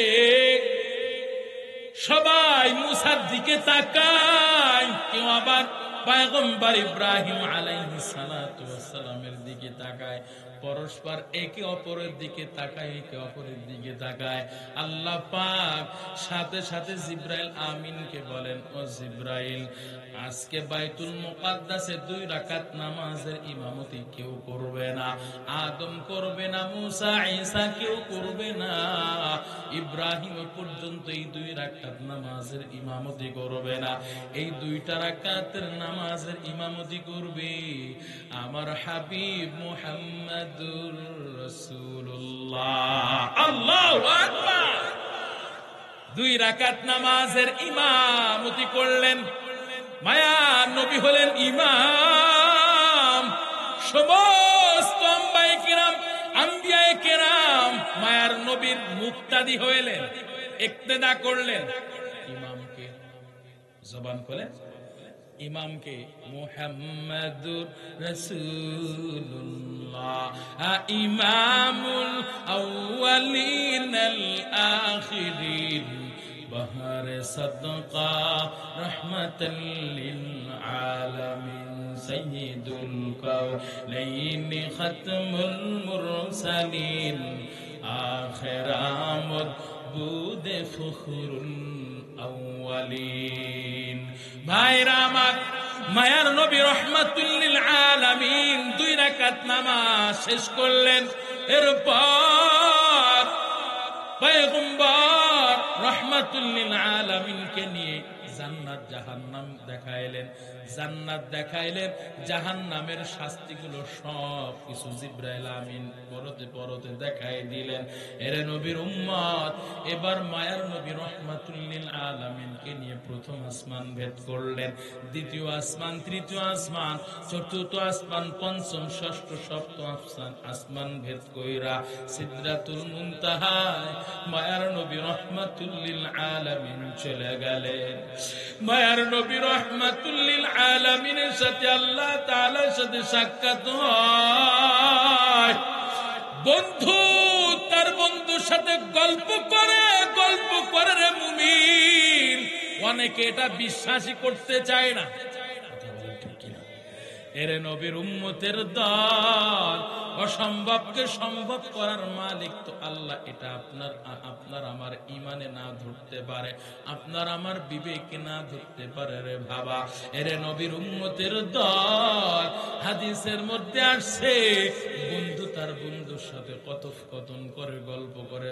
সবাই মুসার দিকে তাকায়, কেউ আবার পয়গম্বর ইব্রাহিম আলাইহিস সালাতু ওয়াস সালামের দিকে তাকায়। পরস্পর একে অপরের দিকে তাকায়, একে অপরের দিকে তাকায়। আল্লাহ পাক সাথে সাথে জিব্রাইল আমিনকে বলেন, ও জিব্রাইল, আজকে বাইতুল মুকাদ্দাসে 2 রাকাত নামাজের ইমামতি কেউ করবে না। আদম করবে না, মুসা ঈসা কেউ করবে না, ইব্রাহিম পর্যন্ত এই 2 রাকাত নামাজের ইমামতি করবে না। এই 2টা রাকাতের নামাজের ইমামতি করবে আমার হাবিব মুহাম্মাদুর রাসূলুল্লাহ। আল্লাহু আকবার। 2 রাকাত নামাজের ইমামতি করলেন। মায়ার নবী হলেন ইমাম। সমস্ত আম্বিয়ায়ে কেরাম মায়ার নবীর মুক্তাদি হইলেন, ইক্তেদা করলেন। ইমামকে জবান খুলে ইমামকে মুহাম্মাদুর রাসূলুল্লাহ ইমামুল আউয়ালিন আল আখিরিন বাহরে সাদকা রাহমাতাল লিল আলামিন সাইয়্যিদুল কাওনাইন খাতমুল মুরসালিন আখিরামুদ বুদে ফখরুল আউয়ালিন। ভাইরা আমার, মায়ার নবী রাহমাতুল লিল আলামিন 2 রাকাত নামাজ শেষ করলেন। এরপর পয়গম্বর রাহমাতুল লিল আলামিনকে নিয়ে জান্নাত জাহান্নাম দেখাইলেন। জান্নাত দেখাইলেন, জাহান্নামের শাস্তিগুলো সব কিছু জিবরাইল আমিন পরতে পরতে দেখাই দিলেন। এরে নবীর উম্মত, এবার মায়ার নবী রাহমাতুল লিল আলামিনকে নিয়ে প্রথম আসমান ভেদ করলেন। দ্বিতীয় আসমান, তৃতীয় আসমান, চতুর্থ আসমান, পঞ্চম, ষষ্ঠ, সপ্তম আসমান ভেদ কইরা সিদরাতুল মুনতাহায় মায়ার নবী রাহমাতুল লিল আলামিন চলে গেলেন। মায়ার নবী রাহমাতুল লিল আলামিনের সাথে আল্লাহ তাআলার সাথে সাক্ষাৎ হয়। বন্ধু তার বন্ধুর সাথে গল্প করে রে মুমিন। অনেকে এটা বিশ্বাসই করতে চায় না। এরে নবীর উম্মতের দল, অসম্ভবকে সম্ভব করার মালিক তো আল্লাহ। এটা আপনার আমার ইমানে না ধরতে পারে, আপনার আমার বিবেকে না ধরতে পারে রে বাবা। এরে নবীর উম্মতের দল, হাদিসের মধ্যে আসছে বন্ধু তার বন্ধুর সাথে কথোপকথন করে, গল্প করে,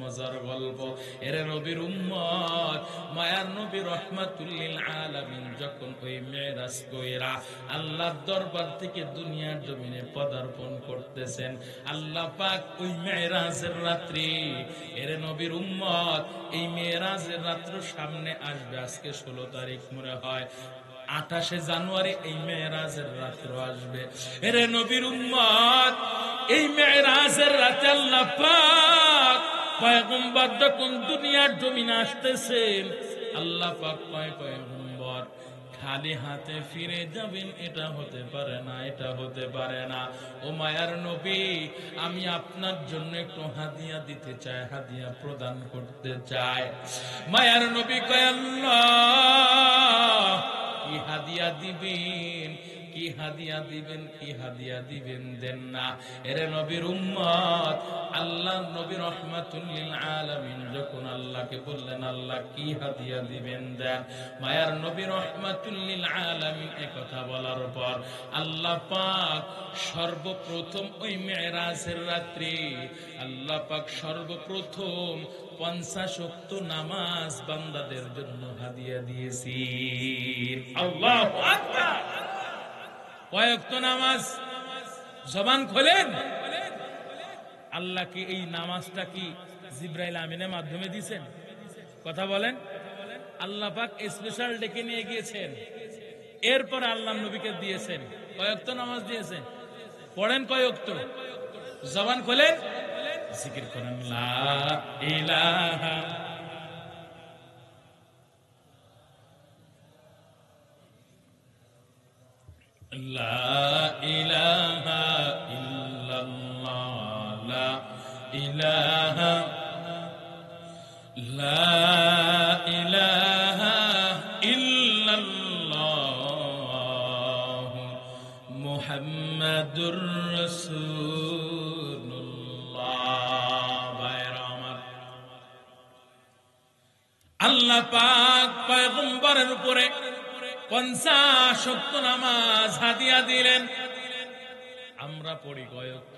মজার গল্প। এরে নবীর উম্মত, মায়ার নবী রাহমাতুল লিল আলামিন যখন ওই মেরাজ কইরা আল্লাহর দরবার থেকে দুনিয়ার জমিনে পদার্পণ করতেছেন, আল্লাহ পাক ওই মেরাজের রাত্রি, এরে নবীর উম্মত, এই মেরাজের রাত্র সামনে আসবে। আজকে 16 তারিখ মনে হয়, 28শে জানুয়ারি এই মেরাজের রাত্র আসবে। এরে নবীর উম্মত, এই মেরাজের রাতে আল্লাহ পাক পয়গম্বর যখন দুনিয়ার জমিনে আসতেছেন, আল্লাহ পাক পয়গম্বর খালি হাতে ফিরে যাবেন, এটা হতে পারে না, এটা হতে পারে না। ও মায়ার নবী, আমি আপনার জন্য একটু হাদিয়া দিতে চাই, হাদিয়া প্রদান করতে চাই। মায়ার নবী কয়, আল্লাহ কি হাদিয়া দিবেন, কি হাদিয়া দিবেন, কি হাদিয়া দিবেন, দেন না। এরে নবীর উম্মত, আল্লাহ নবী রাহমাতুল লিল আলামিন যখন আল্লাহকে বললেন আল্লাহ কি হাদিয়া দিবেন দেন, মায়ার নবী রাহমাতুল লিল আলামিন এই কথা বলার পর আল্লাহ পাক সর্বপ্রথম ওই মেরাজের রাত্রি আল্লাহ পাক সর্বপ্রথম 50 ওয়াক্ত নামাজ বান্দাদের জন্য হাদিয়া দিয়েছি। আল্লাহু আকবার। কয়েকটা নামাজ, জবান খোলেন। আল্লাহ কি এই নামাজটা কি জিবরাইল আমিনের মাধ্যমে দিয়েছেন? কথা বলেন। আল্লাহ পাক স্পেশাল ডেকে নিয়ে গিয়েছেন, এরপর আল্লাহ নবীকে দিয়েছেন। কয়েকটা নামাজ দিয়েছেন, পড়েন কয়েকটা, জবান খোলেন, জিকির করেন লা ইলাহা লা ইলাহা ইল্লাল্লাহ, লা ইলাহা, লা ইলাহা ইল্লাল্লাহ মুহাম্মাদুর রাসূলুল্লাহ। ভাইরা আমার, আল্লাহ পাক পয়গম্বরের উপরে 50 ওয়াক্ত নামাজ হাদিয়া দিলেন। আমরা পড়ি কয় ওয়াক্ত?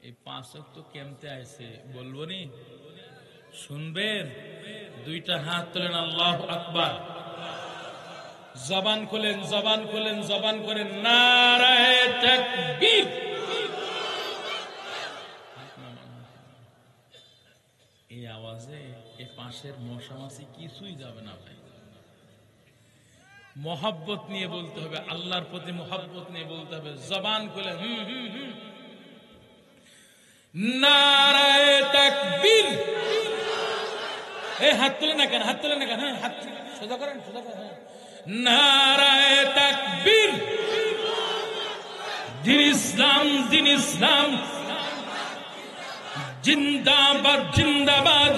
এই 5 ওয়াক্ত কেমতে আইছে বলবো নি? শুনবেন? 2টা হাত তোলেন, আল্লাহু আকবার। জবান খুলেন, জবান খুলেন, জবান করেন নারায়ে তাকবীর। এই আওয়াজে এই পাশের মশা মাছি কিছুই যাবে না ভাই। মহব্বত নিয়ে বলতে হবে, আল্লাহর প্রতি মহব্বত নিয়ে বলতে হবে, জবান খুলে নারায়ে তাকবীর। হাত তুলে না কেন, হাত তুলে না কেন, হাত সোজা করেন, সোজা করেন। নারায়ে তাকবীর। দিন ইসলাম, দিন ইসলাম জিন্দাবাদ, জিন্দাবাদ।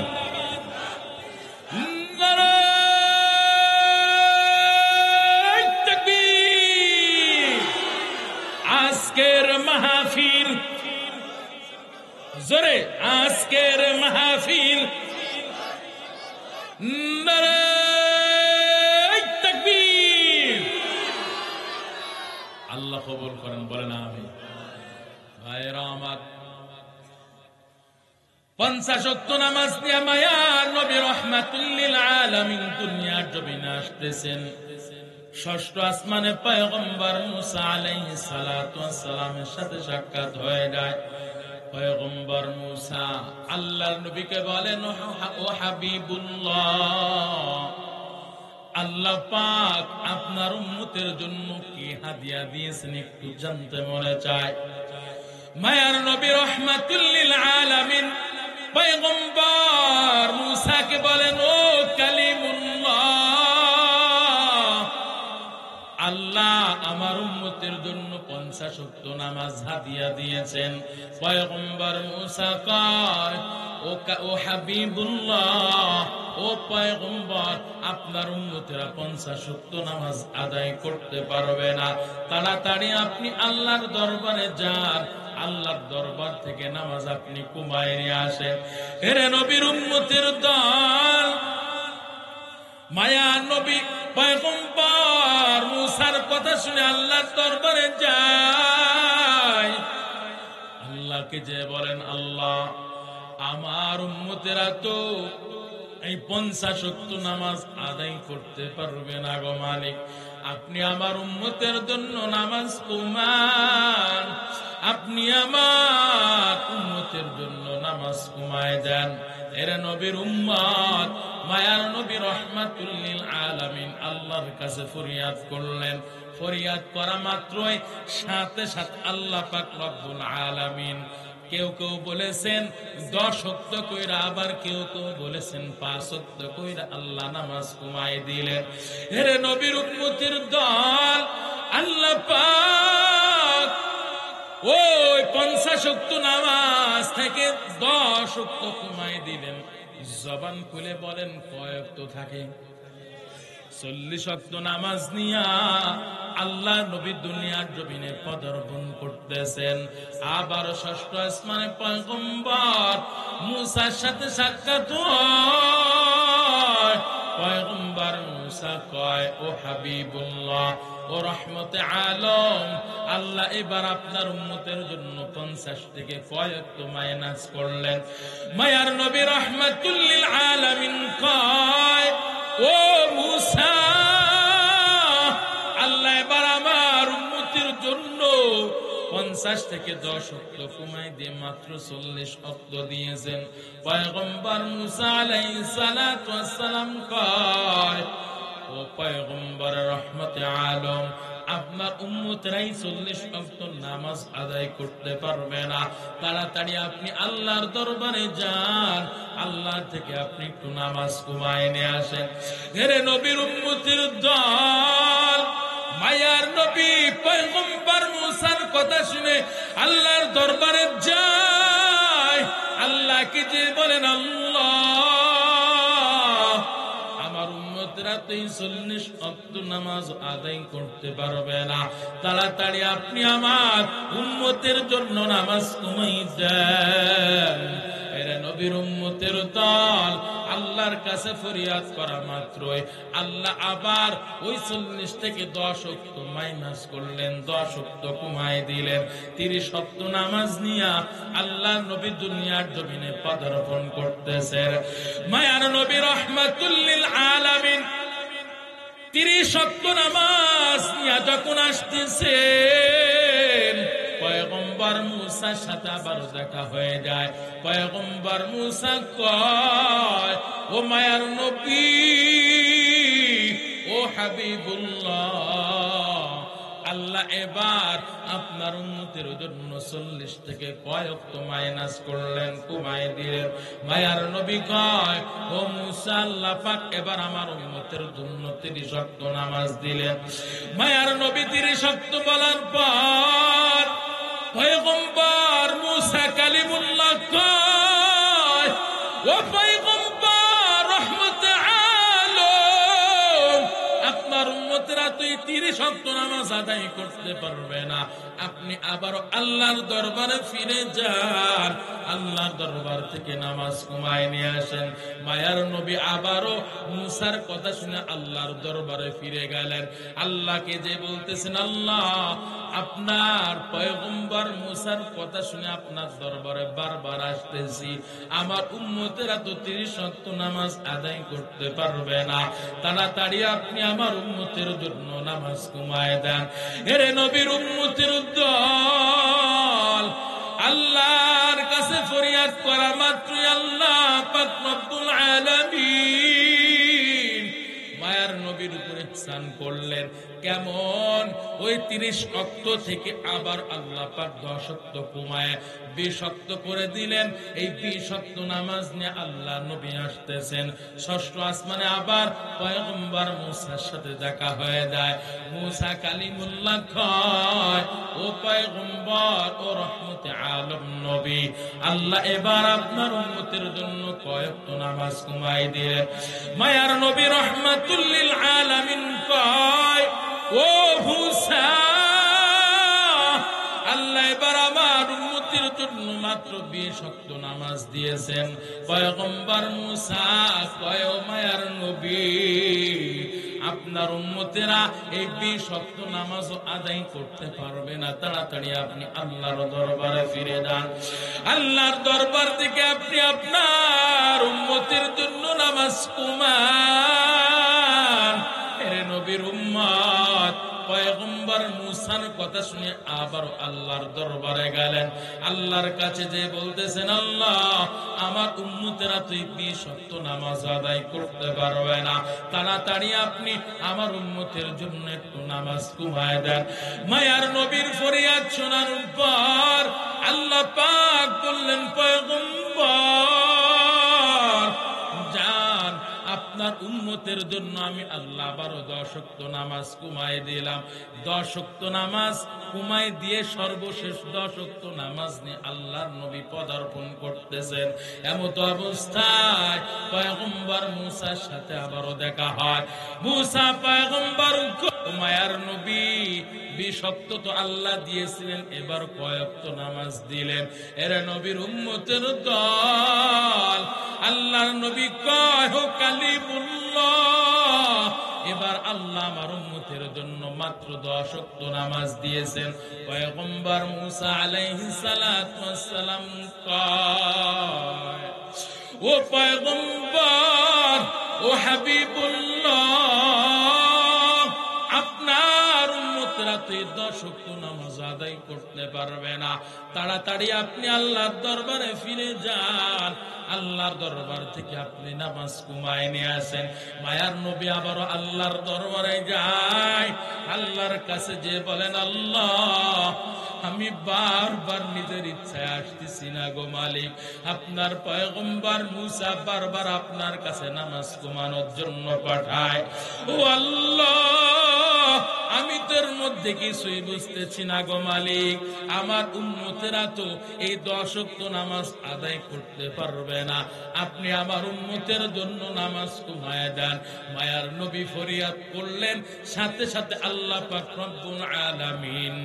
নারায়ে তাকবীর। আজকের মাহফিল, জোরে, আজকের মাহফিল নারায়ে তাকবীর। আল্লাহ কবুল করেন, বলেন আমিন। ভাইরা আমার, 50 ওয়াক্ত নামাজ নিয়ে মায়ার নবী রাহমাতুল লিল আলামিন দুনিয়ার জমিনে আসতেছেন। ষষ্ঠ আসমানে পয়গম্বর মুসা আলাইহিস সালাতু ওয়াস সালামের সাথে সাক্ষাৎ হয়ে যায়। পয়গম্বর মুসা আল্লাহর নবীকে বলেন, ও হাবিবুল্লাহ, আল্লাহ পাক আপনার উম্মতের জন্য কি হাদিয়া দিয়েছেন একটু জানতে মনে চায়। মায়ার নবী রাহমাতুল লিল আলামিন পয়গম্বর মুসাকে বলেন, ও কালিমুল্লাহ, আল্লাহ আমার উম্মতের জন্য 50 ওয়াক্ত নামাজ হাদিয়া দিয়েছেন। পয়গম্বর মুসা কয়, ও হাবিবুল্লাহ, ও পয়গম্বর, আপনার উম্মতেরা 50 ওয়াক্ত নামাজ আদায় করতে পারবে না, তাড়াতাড়ি আপনি আল্লাহর দরবারে যান, আল্লাহর দরবার থেকে নামাজ আপনি কমায় নিয়ে আসেন। এরে নবীর উম্মতের দল, মায়া নবী পয়গম্বর মুসার কথা শুনে আল্লাহর দরবারে যায়। আল্লাহকে যে বলেন, আল্লাহ আমার উম্মতেরা তো এই 50 ওয়াক্ত নামাজ আদায় করতে পারবে না গো মালিক, আপনি আমার উম্মতের জন্য নামাজ কমান, আপনি আমার উম্মতের জন্য নামাজ কমায় দেন। এরা নবীর উম্মত, মায়ার নবী রাহমাতুল লিল আলামিন আল্লাহর কাছে ফরিয়াদ করলেন। ফরিয়াদ করা মাত্রই সাথে সাথে আল্লাহ পাক রব্বুল আলামিন, কেউ কেউ বলেছেন 10 ওয়াক্ত কইরা, আবার কেউ কেউ বলেছেন 5 ওয়াক্ত কইরা আল্লাহ নামাজ কমায় দিলেন। এরে নবীর উম্মতের দল, আল্লাহ পাক ওই 50 ওয়াক্ত নামাজ থেকে 10 ওয়াক্ত কমায় দিলেন। জবান খুলে বলেন, কয় ওয়াক্ত থাকে? 40 ওয়াক্ত নামাজ নিয়া আল্লাহ নবী দুনিয়ার জমিনে পদার্পণ করতেছেন। আবার ষষ্ঠ আসমানে পয়গম্বর মুসার সাথে সাক্ষাৎ হয়। পয়গম্বর মুসা কয়, ও হাবিবুল্লাহ, ও রহমতে আলম, আল্লাহ এবার আপনার উম্মতের জন্য 50 থেকে কয় ওয়াক্ত মাইনাস করলেন। মায়ার নবী রাহমাতুল লিল আলামিন কয়, ও মুসা, আল্লাহ এবার আমার উম্মতের জন্য 50 থেকে 10 ওয়াক্ত কমাই দিয়ে মাত্র 40 ওয়াক্ত দিয়েছেন। পয়গম্বর মুসা আলাইহিস সালাতু ওয়াস সালাম কয়, ও পয়গম্বর রহমতে আলম, আপনার উম্মতরাই 40 ওয়াক্ত নামাজ আদায় করতে পারবে না, তাড়াতাড়ি আপনি আল্লাহর দরবারে যান, আল্লাহ থেকে আপনি একটু নামাজ কমায় নিয়ে আসেন। এরে নবীর উম্মতের দল, মায়ার নবী পয়গম্বর মুসার কথা শুনে আল্লাহর দরবারে যায়। আল্লাহকে যে বলেন, আল্লাহ আমার উম্মতরা তো 40 ওয়াক্ত নামাজ আদায় করতে পারবে না, তাড়াতাড়ি আপনি আমার উম্মতের জন্য নামাজ কমাই দেন। এরা নবীর উম্মতের দল আল্লাহর কাছে ফরিয়াদ করা মাত্রই আল্লাহ আবার ওই 40 থেকে 10 ওয়াক্ত মাইনাস করলেন, 10 ওয়াক্ত কমায় দিলেন। 30 ওয়াক্ত নামাজ নিয়া আল্লাহ নবী দুনিয়ার জমিনে পদার্পণ করতেছেন। মায়ার নবী রাহমাতুল লিল আলামিন 30 ওয়াক্ত নামাজ নিয়া যখন আসতেছেন, পয়গম্বর মুসার সাথে আবার দেখা হয়ে যায়। পয়গম্বর মুসা কয়, ও মায়ার নবী, ও হাবিবুল্লাহ, আল্লাহ এবার আপনার উম্মতের জন্য 40 থেকে কয় ওয়াক্ত মাইনাস করলেন, কমায় দিলেন। মায়ার নবী কয়, ও মুসা, আল্লাহ পাক এবার আমার উম্মতের জন্য 30 ওয়াক্ত নামাজ দিলেন। মায়ার নবী 30 ওয়াক্ত বলার পর পয়গম্বর মুসা কালিমুল্লাহ কয়, ও পয়গম্বর রহমতে আলম, আপনার উম্মতেরা তো 30 ওয়াক্ত নামাজ আদায় করতে পারবে না, আপনি আবারও আল্লাহর দরবারে ফিরে যান, আল্লাহর দরবার থেকে নামাজ কমায় নিয়ে আসেন। মায়ার নবী আবারও মুসার কথা শুনে আল্লাহর দরবারে ফিরে গেলেন। আল্লাহকে যে বলতেছেন, আল্লাহ আপনার পয়গম্বর মুসার কথা শুনে আপনার দরবারে বারবার আসতেছি, আমার উম্মতেরা তো 30 ওয়াক্ত নামাজ আদায় করতে পারবে না, তাড়াতাড়ি আপনি আমার উম্মতের জন্য নামাজ কমায় দেন। এরে নবীর উম্মতের দল আল্লাহর কাছে ফরিয়াদ করা মাত্রই আল্লাহ পাক রব্বুল আলামিন মায়ার নবীর উপরে ইহসান করলেন। কেমন? ওই 30 ওয়াক্ত থেকে আবার আল্লাহ পাক 10 ওয়াক্ত কমায় 20 ওয়াক্ত করে দিলেন। এই 20 ওয়াক্ত নামাজ নিয়ে আল্লাহ নবী আসতেছেন। ষষ্ঠ আসমানে আবার পয়গম্বর মুসার সাথে দেখা হয়ে যায়। মুসা কালিমুল্লাহ কয়, ও পয়গম্বর, ও রহমতে আলম নবী, আল্লাহ এবার আপনার উম্মতের জন্য কয় ওয়াক্ত নামাজ কমায় দিলেন। মায়ার নবী রহমাতুল লিল আলামিন কয়, ও মুসা, আল্লাহ এবার আমার উম্মতের জন্য মাত্র 20 ওয়াক্ত নামাজ দিয়েছেন। পয়গম্বর মুসা কয়, ও মায়ার নবী, আপনার উম্মতেরা এই 20 ওয়াক্ত নামাজও আদায় করতে পারবে না, তাড়াতাড়ি আপনি আল্লাহর দরবারে ফিরে যান। আল্লাহর দরবার থেকে আপনি আপনার উম্মতের জন্য নামাজ কমান। এরে নবীর উম্মত পয়গম্বর মুসার কথা শুনে আবার আল্লাহর দরবারে গেলেন। আল্লাহর কাছে যে বলতেছেন, আল্লাহ আমার উম্মতেরা তো 20 ওয়াক্ত নামাজ আদায় করতে পারবে না, তাড়াতাড়ি আপনি আমার উম্মতের জন্য একটু নামাজ কমায় দেন। মায়ার নবীর ফরিয়াদ শোনার পর আল্লাহ পাক বললেন, পয়গম্বর যান, আপনার উম্মতের জন্য আমি আল্লাহ আবারও 10 ওয়াক্ত নামাজ কমায় দিলাম। 10 ওয়াক্ত নামাজ কমায় দিয়ে সর্বশেষ 10 ওয়াক্ত নামাজ নিয়ে আল্লাহর নবী পদার্পণ করতেছেন। এমত অবস্থায় পয়গম্বর মুসার সাথে আবারও দেখা হয়। মুসা পয়গম্বর, মায়ার নবী 20 ওয়াক্ত তো আল্লাহ দিয়েছিলেন, এবার কয় ওয়াক্ত নামাজ দিলেন? এরা নবীর উম্মতের দল আল্লাহর নবী কয়, ও কালিমুল্লাহ, এবার আল্লাহ আমার উম্মতের জন্য মাত্র 10 ওয়াক্ত নামাজ দিয়েছেন। পয়গম্বর মুসা আলাইহিস সালাতু ওয়াস সালাম কয়, ও পয়গম্বর, ও হাবিবুল্লাহ, আপনার উম্মতরা তো 10 ওয়াক্ত নামাজ আদায় করতে পারবে না, তাড়াতাড়ি আপনি আল্লাহর দরবারে ফিরে যান, আল্লাহর দরবার থেকে আপনি নামাজ কমায় নিয়ে আসেন। মায়ার নবী আবারও আল্লাহর দরবারে যায়। আল্লাহর কাছে যে বলেন, আল্লাহ আমি বারবার নিজের ইচ্ছায় আসতেছি না গো মালিক, আপনার পয়গম্বর মুসা বারবার আপনার কাছে নামাজ কমানোর জন্য পাঠায়। ও আল্লাহ, আমি তোর মধ্যে কিছুই বুঝতেছি না গো মালিক, আমার উম্মতেরা তো এই 10 ওয়াক্ত নামাজ আদায় করতে পারবে না, আপনি আমার উম্মতের জন্য নামাজ কমায় দেন। মায়ার নবী ফরিয়াদ করলেন, সাথে সাথে আল্লাহ পাক রব্বুল আলামিন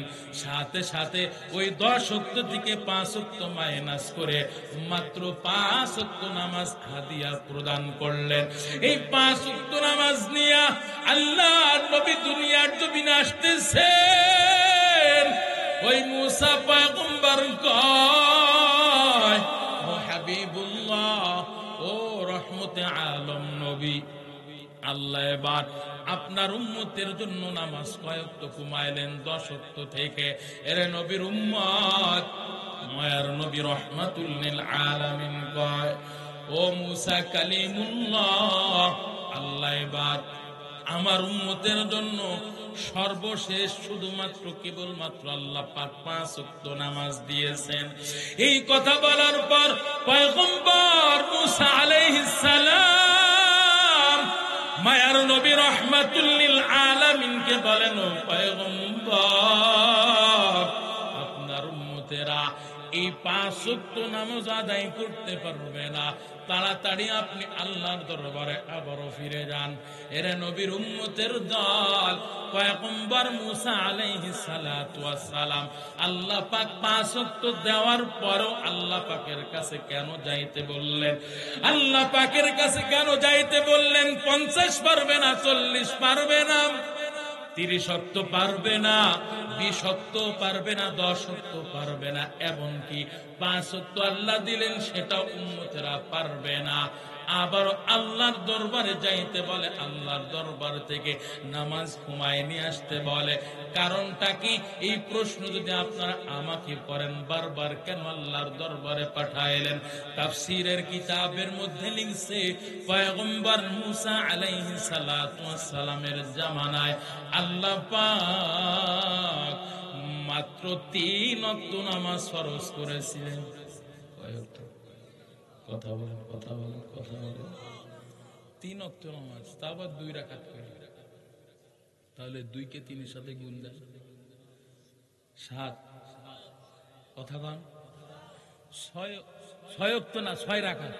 সাথে সাথে ওই 10 ওয়াক্ত থেকে 5 ওয়াক্ত মাইনাস করে মাত্র 5 ওয়াক্ত নামাজ হাদিয়া প্রদান করলেন। এই 5 ওয়াক্ত নামাজ নিয়ে আল্লাহ নবী দুনিয়ার জমিনে আসতেছেন। ওই মুসা পয়গম্বর কয়, ও হাবিবুল্লাহ, ও রহমতে আলম নবী, আল্লাহ এবার আপনার উম্মতের জন্য নামাজ কয় ওয়াক্ত কমাইলেন? 10 ওয়াক্ত থেকে। এরে নবীর উম্মত, মায়ার নবী রহমাতুল লিল আলামিন কয়, ও মুসা কালিমুল্লাহ, আল্লাহ এবার আমার উম্মতের জন্য সর্বশেষ শুধুমাত্র কেবলমাত্র আল্লাহ পাক 5 ওয়াক্ত নামাজ দিয়েছেন। এই কথা বলার পর পয়গম্বর মুসা আলাইহিস সালাম মায়ার নবী রাহমাতুল লিল আলামিনকে বলেন, ও পয়গম্বর, আপনার উম্মতেরা এই 5 ওয়াক্ত নামাজ আদায় করতে পারবে না, তাড়াতাড়ি আপনি আল্লাহর দরবারে আবারও ফিরে যান। এরে নবীর উম্মতের দল, পয়গম্বর মুসা আলাইহিস সালাতু ওয়াস সালাম আল্লাহ পাক 5 ওয়াক্ত দেওয়ার পরও আল্লাহ পাকের কাছে কেন যাইতে বললেন? আল্লাহ পাকের কাছে কেন যাইতে বললেন? 50 পারবে না, 40 পারবে না, 30 ওয়াক্ত পারবে না, 20 ওয়াক্ত পারবে না, 10 ওয়াক্ত পারবে না, এমনকি 5 ওয়াক্ত আল্লাহ দিলেন সেটাও উম্মতেরা পারবে না। আবার আল্লাহর দরবারে যাইতে বলে, আল্লাহর দরবার থেকে নামাজ কমায় নিয়ে আসতে বলে। কারণটা কি? এই প্রশ্ন যদি আপনারা আমাকে করেন, বারবার কেন আল্লাহর দরবারে পাঠাইলেন? তাফসীরের কিতাবের মধ্যে লিখছে, পয়গম্বর মুসা আলাইহিস সালাতু ওয়াস সালামের জামানায় আল্লাহ পাক মাত্র 3 ওয়াক্ত নামাজ ফরজ করেছিলেন। কথা বলেন, কথা বলেন, কথা বলেন। 3 ওয়াক্ত নামাজ, তা আবার 2 রাকাত করে। তাহলে 2 কে 3 এর সাথে গুণ দেন, 7। কথা বলেন, 6 ওয়াক্ত না, 6 রাকাত।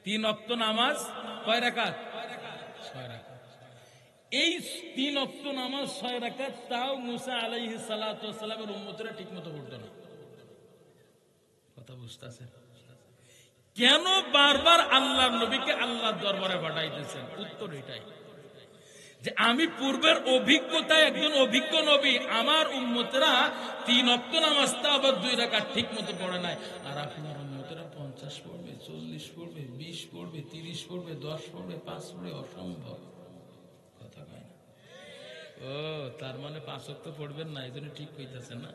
3 ওয়াক্ত নামাজ কয় রাকাত? 6 রাকাত। এই 3 ওয়াক্ত নামাজ 6 রাকাত, তাও মুসা আলাইহিস সালাতু ওয়াস সালামের উম্মতরা ঠিকমতো পড়তো না। কথা বুঝতেছেন? কেন বারবার আল্লাহর নবীকে আল্লাহর দরবারে পাঠাইতেছেন? উত্তর এটাই যে আমি পূর্বের অভিজ্ঞতায় একজন অভিজ্ঞ নবী, আমার উম্মতেরা 3 ওয়াক্ত নামাজ তা আবার 2 রাকাত ঠিক মতো পড়ে নাই, আর আপনার উম্মতেরা 50 পড়বে, 40 পড়বে, 20 পড়বে, 30 পড়বে, 10 পড়বে, 5 পড়বে, অসম্ভব। কথা কয় না? ও তার মানে 5 ওয়াক্ত পড়বেন না, এই জন্য ঠিক কইতেছেন না?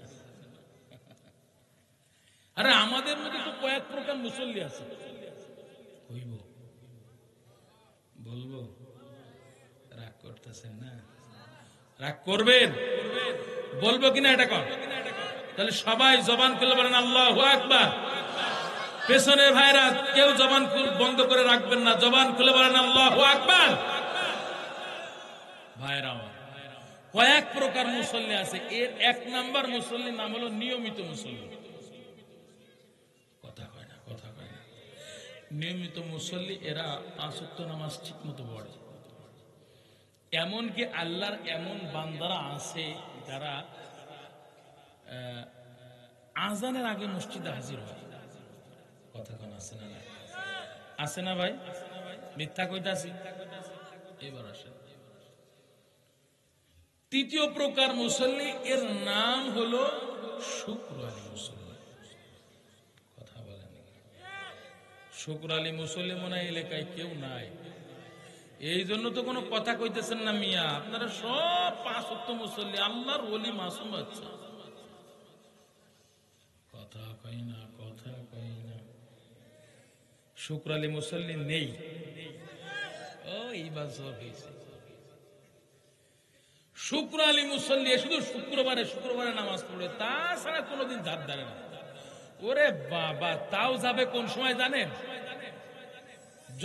আরে আমাদের মধ্যে তো কয়েক প্রকার মুসল্লি আছে। কইব বলবো? রাগ করতেছেন না? রাগ করবেন? বলবো কিনা এটা কর। তাহলে সবাই জবান খুলে বলেন আল্লাহু আকবার। পেছনের ভাইরা কেউ জবান বন্ধ করে রাখবেন না, জবান খুলে বলেন আল্লাহু আকবার। ভাইরা আমার, কয়েক প্রকার মুসল্লি আছে। এর 1 নাম্বার মুসল্লির নাম হলো নিয়মিত মুসল্লি। কথা কয় না, কথা কয় না। নিয়মিত মুসল্লি এরা 5 ওয়াক্ত নামাজ ঠিক মতো পড়ে। এমনকি আল্লাহর এমন বান্দারা আছে যারা আজানের আগে মসজিদে হাজির হয়। কথা কোন আছে না? আছে না ভাই? মিথ্যা কইতাছি? এবার আসেন, তৃতীয় প্রকার মুসল্লি, এর নাম হলো শুকর আলী মুসল্লি। কথা বলেন, শুকর আলী মুসল্লি মনে হয় এলাকায় কেউ নাই, এই জন্য তো কোনো কথা কইতেছেন না মিয়া। আপনারা সব 5 ওয়াক্ত মুসল্লি, আল্লাহর ওলি, মাসুম বাচ্চা। কথা কই না, কথা কই না। শুকর আলী মুসল্লি নেই। ও এইবার জোর হয়েছে। শুকর আলী মুসল্লি শুধু শুক্রবারে নামাজ পড়ে, তাছাড়া কোনোদিন ধার ধারে না। ওরে বাবা, তাও যাবে কোন সময় জানেন?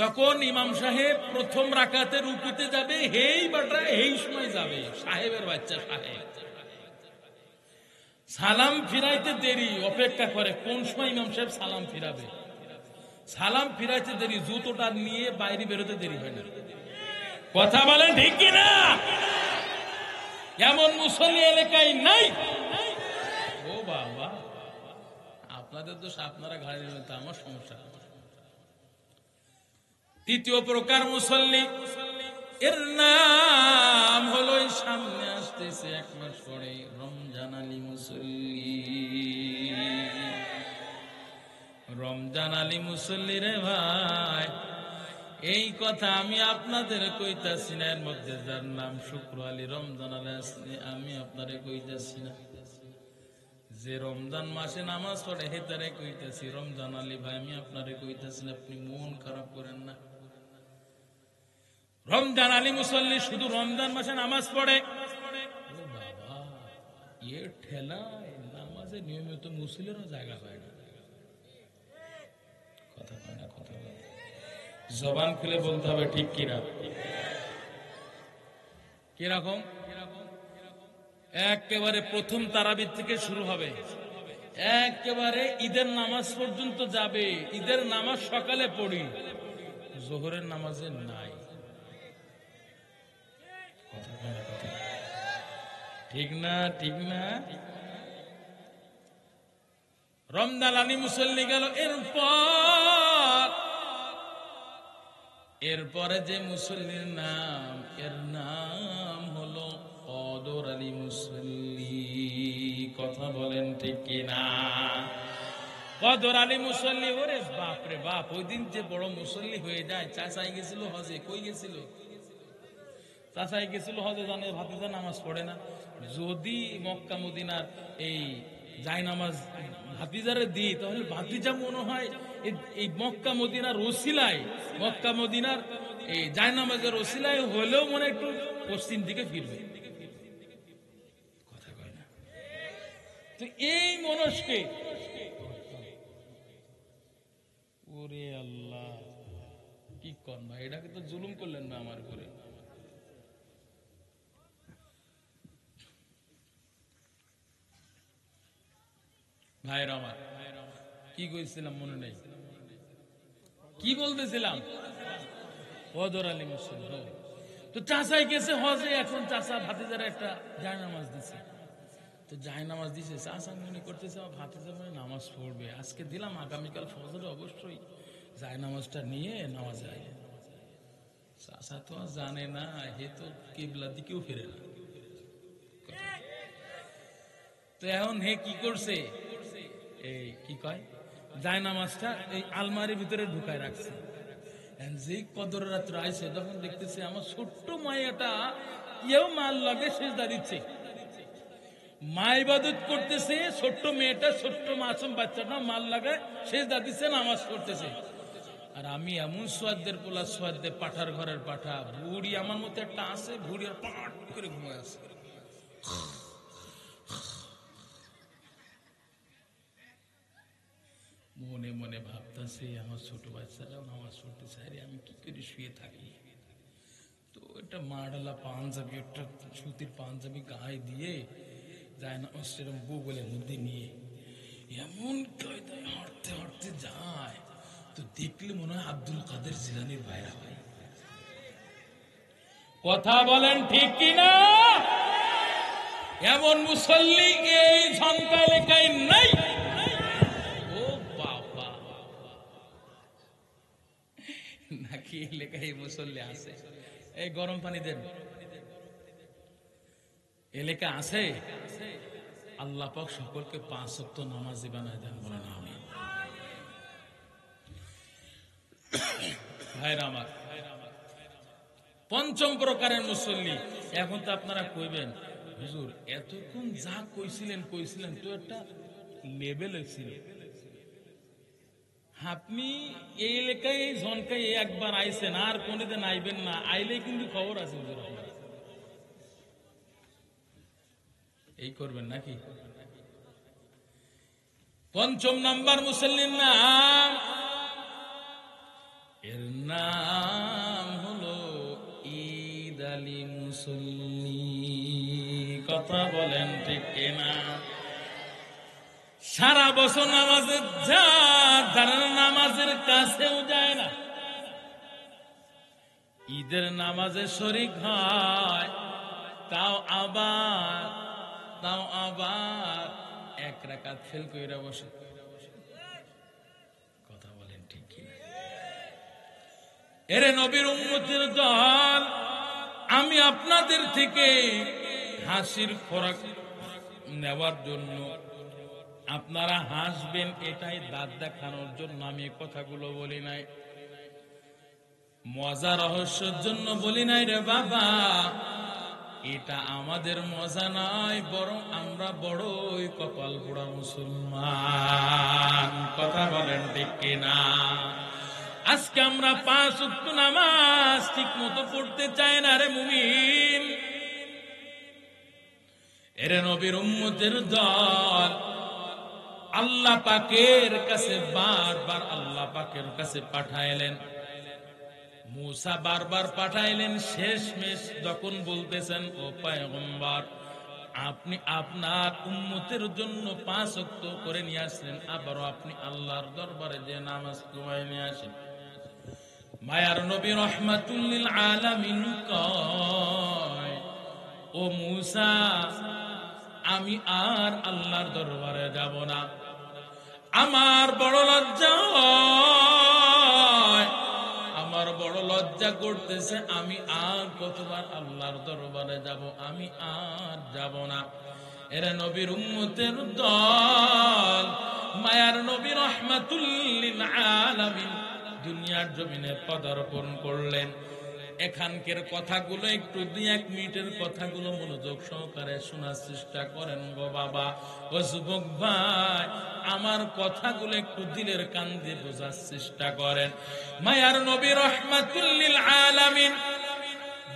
যখন ইমাম সাহেব প্রথম রাকাতে রুকুতে যাবে, হেই বাটা এই সময় যাবে। সাহেবের বাচ্চা সাহেব সালাম ফিরাইতে দেরি, অপেক্ষা করে কোন সময় ইমাম সাহেব সালাম ফিরাবে। সালাম ফিরাইতে দেরি, জুতোটা নিয়ে বাইরে বেরোতে দেরি হয় না। কথা বলেন ঠিক কিনা? এমন মুসল্লি এলাকায় নাই। ও বাবা, আপনাদের দোষ, আপনারা ঘাড়ে নেবেন, তা আমার সমস্যা। তৃতীয় প্রকার মুসল্লি, এর নাম হলো সামনে আসতেছে 1 মাস পরে রমজান আলী মুসল্লি। রমজান আলী মুসল্লি রে ভাই, এই কথা আমি আপনাদের কইতাছি না। এর মধ্যে যার নাম শুক্র আলী, রমজান আলী আসলে আমি আপনারে কইতাছি না। যে রমজান মাসে নামাজ পড়ে হেতারে কইতাছি। রমজান আলী ভাই, আমি আপনারে কইতাছি না, আপনি মন খারাপ করেন না। রমজান আলী মুসল্লি শুধু রমজান মাসে নামাজ পড়ে, ঠেলায় নামাজে নিয়মিত মুসল্লিরও জায়গা পায় না। কথা কয় না, কথা বলে জবান খুলে বলতে হবে ঠিক কিনা। কিরকম? একেবারে প্রথম তারাবির থেকে শুরু হবে, একেবারে ঈদের নামাজ পর্যন্ত যাবে। ঈদের নামাজ সকালে পড়ি, জোহরের নামাজে নাই। ঠিক না? ঠিক না? রমজান আলী মুসল্লি গেল। এরপরে যে মুসল্লির নাম, এর নাম হলো কদর আলী মুসল্লি। কথা বলেন ঠিক কিনা? কদর আলী মুসল্লি, ওরে বাপ রে বাপ, ওই দিন যে বড় মুসল্লি হয়ে যায়। চাচাই গেছিল হজে, কই গেছিল? চাচাই গেছিল হজে, জানে ভাতিজা নামাজ পড়ে না। যদি মক্কা মদিনার এই জায় নামাজ ভাতিজারে দিই, তাহলে ভাতিজা মনে হয় এই মক্কা মদিনার ওসিলায়, মক্কা মদিনার এই জায় নামাজের ওসিলায় হলেও মনে একটু পশ্চিম দিকে ফিরবে। কথা কয় না? তো এই মানুষকে, ওরে আল্লাহ, কি কর ভাই, এটাকে তো জুলুম করলেন না আমার করে। ভাইরা আমার, কি কইছিলাম মনে নেই, কি বলতেছিলাম? কদর আলী মুসল্লি। তো চাচাই গেছে হজে, এখন চাচা ভাতিজার একটা জায়নামাজ দিছে। তো জায়নামাজ দিছে, চাচা মনে করতেছে আমার ভাতিজা মনে নামাজ পড়বে, আজকে দিলাম, আগামীকাল ফজরে অবশ্যই জায়নামাজটা নিয়ে নামাজ যায়। চাচা তো আর জানে না, হে তো কিবলার দিকেও ফিরে না। তো এখন হে কি করছে, এই কি কয়, জায়নামাজটা এই আলমারির ভিতরে ঢুকায় রাখছে। যে কদর রাত্র আইছে, তখন দেখতেছে আমার ছোট্ট মায়াটা কেউ মাল লাগে সেজদা দিচ্ছে, মা ইবাদত করতেছে, ছোট্ট মেয়েটা, ছোট্ট মাসুম বাচ্চাটা মাল লাগায় সেজদা দিচ্ছে, নামাজ পড়তেছে। আর আমি এমন সোয়াদের পোলা, সোয়াদের পাঠার ঘরের পাঠা, বুড়ি আমার মতো একটা আছে, বুড়ি আর পাট করে ঘুমায় আছে। মনে মনে ভাবতেছে আমার ছোট বাচ্চারাও নামাজ পড়তেছে, আরে আমি কি করে শুয়ে থাকি। তো একটা মাডালা পাঞ্জাবি, একটা সুতির পাঞ্জাবি গায়ে দিয়ে যায় না, সেরকম বউ বলে মধ্যে নিয়ে এমন কায়দায় হাঁটতে হাঁটতে যায়, তো দেখলে মনে হয় আব্দুল কাদের জিলানীর ভাইরা ভাই। কথা বলেন ঠিক কিনা? এমন মুসল্লি এই ঝঙ্কা এলাকায় নাই। নাকি এলাকায় মুসল্লি আছে? এই গরম পানি দেন, এলাকা আছে। আল্লাহ পাক সকলকে 5 ওয়াক্ত নামাজি বানায় দেন, বলেন আমিন। ভাইরা আমার, পঞ্চম প্রকারের মুসল্লি। এখন তো আপনারা কইবেন, হুজুর এতক্ষণ যা কইছিলেন তো একটা লেভেল ছিল। আপনি এই এলাকায় এই ঝনকায় একবার আইছেন, আর কোনদিন আইবেন না, আইলে কিন্তু খবর আছে হুজুর, এই করবেন নাকি? পঞ্চম নাম্বার মুসল্লির নাম, এর নাম হলো ঈদ আলী মুসল্লি। কথা বলেন ঠিক কিনা? সারা বছর নামাজে যারা নামাজের কাছেও যায় না, ঈদের নামাজে শরীক হয়, তাও আবার 1 রাকাত ফেল কইরা বসে। কথা বলেন ঠিক কি? এরে নবীর উম্মতের দল, আমি আপনাদের থেকে হাসির খোরাক নেওয়ার জন্য, আপনারা হাসবেন এটাই দাঁত দেখানোর জন্য আমি কথাগুলো বলি নাই, মজা রহস্যের জন্য বলি নাই রে বাবা। এটা আমাদের মজা নয়, বরং আমরা বড়ই কপাল পোড়া মুসলমান। কথা বলেন ঠিক কিনা? আজকে আমরা 5 ওয়াক্ত নামাজ ঠিক মতো পড়তে চাই না রে মুমিন। এরে নবীর উম্মতের দল আল্লাহ পাকের কাছে বারবার আল্লাহ পাকের কাছে পাঠাইলেন। মুসা বারবার পাঠাইলেন, শেষমেশ যখন বলতেছেন ও পয়গম্বর আপনি আপনার উম্মতের জন্য 5 ওয়াক্ত করে নিয়ে আসলেন, আবারও আপনি আল্লাহর দরবারে যে নামাজ পড়ায় নিয়ে আসেন। মায়ার নবী রাহমাতুল লিল আলামিন কয় ও মুসা আমি আর আল্লাহর দরবারে যাব না, আমার বড় লজ্জা হয়, আমার বড় লজ্জা করতেছে, আমি আর কতবার আল্লাহর দরবারে যাব, আমি আর যাব না। এরা নবীর উম্মতের দল মায়ার নবী রাহমাতুল লিল আলামিন দুনিয়ার জমিনে পদার্পণ করলেন। এখানকার কথাগুলো একটু 2-1 মিনিটের কথাগুলো মনোযোগ সহকারে শোনার চেষ্টা করেন গো বাবা। ও যুবক ভাই আমার কথাগুলো একটু দিলের কান দিয়ে বোঝার চেষ্টা করেন। মায়ার নবী রাহমাতুল লিল আলামিন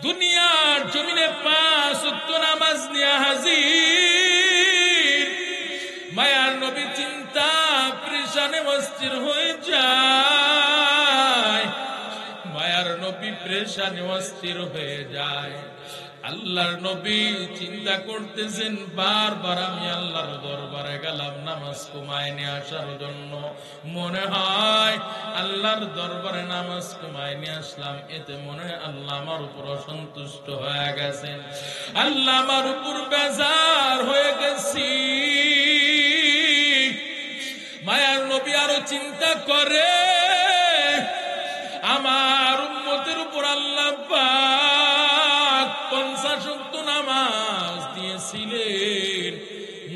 দুনিয়ার জমিনে 5 ওয়াক্ত নামাজ নিয়ে হাজির। মায়ার নবী চিন্তা পরেশানে অস্থির হয়ে যায়, মায়ার নবী পরেশানে অস্থির হয়ে যায়। আল্লাহর নবী চিন্তা করতেছেন বারবার আমি আল্লাহর দরবারে গেলাম নামাজ কমায় নিয়ে আসার জন্য, মনে হয় আল্লাহর দরবারে নামাজ কমায় নিয়ে আসলাম, এতে মনে হয় আল্লাহ আমার উপর অসন্তুষ্ট হয়ে গেছেন, আল্লাহ আমার উপর বেজার হয়ে গেছি। মায়ার নবী আরো চিন্তা করে আমার উম্মতের উপর আল্লাহ পাক 50 ওয়াক্ত নামাজ দিয়েছিলেন,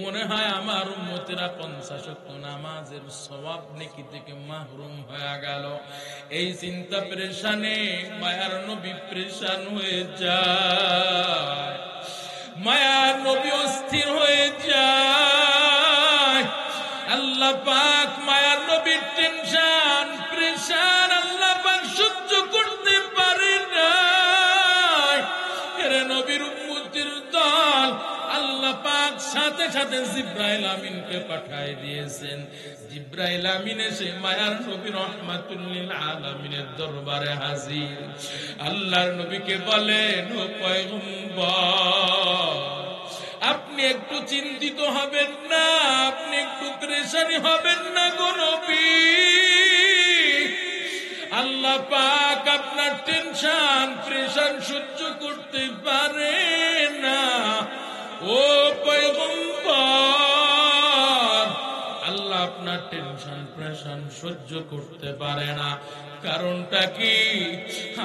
মনে হয় আমার উম্মতেরা 50 ওয়াক্ত নামাজের সওয়াব নেকি থেকে মাহরুম হয়ে গেল। এই চিন্তা পরেশানে মায়ার নবী পরেশান হয়ে যায়, মায়ার নবী অস্থির হয়ে যায়। আল্লাহ পাক মায়ার নবীর টেনশন পরেশান আল্লাহ পাক সহ্য করতে পারে না। এরে নবীর উম্মতের দল আল্লাহ পাক সাথে সাথে জিবরাইল আমিনকে পাঠিয়ে দিয়েছেন। জিবরাইল আমিন এসে মায়ার নবী রাহমাতুল লিল আলামিনের দরবারে হাজির। আল্লাহর নবীকে বলেন ও পয়গম্বর আপনি একটু চিন্তিত হবেন না, আপনি একটু পরেশানি হবেন না গো নবী, আল্লাহ পাক আপনার টেনশন পরেশান সহ্য করতে পারে না। ও পয়গম্বর আল্লাহ আপনার টেনশন পরেশান সহ্য করতে পারে না, কারণটা কি?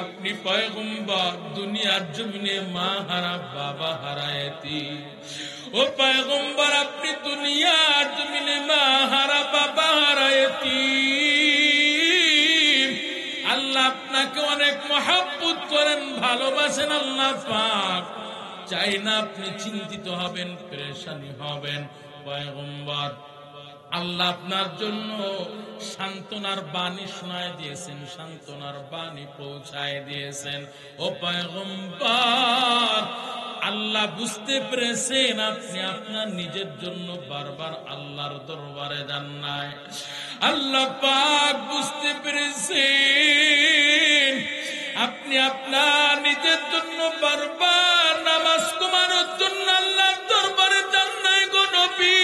আপনি পয়গম্বর দুনিয়ার জমিনে মা হারা বাবা হারায়তি। ও পয়গম্বর আপনি দুনিয়ার জমিনে মা হারা বাবা হারায়তি, আল্লাহ আপনাকে অনেক মহব্বত করেন, ভালোবাসেন আল্লাহ পাক চাই না আপনি চিন্তিত হবেন পরেশানি হবেন। পয়গম্বর আল্লাহ আপনার জন্য সান্ত্বনার বাণী শোনায় দিয়েছেন, সান্ত্বনার বাণী পৌঁছায় দিয়েছেন। ও পয়গম্বর আল্লাহ বুঝতে পেরেছেন আপনি আপনার নিজের জন্য বারবার আল্লাহর দরবারে যান নাই, আল্লাহ পাক বুঝতে পেরেছেন আপনি আপনার নিজের জন্য বারবার নামাজ কমানোর জন্য আল্লাহর দরবারে যান নাই গো নবী,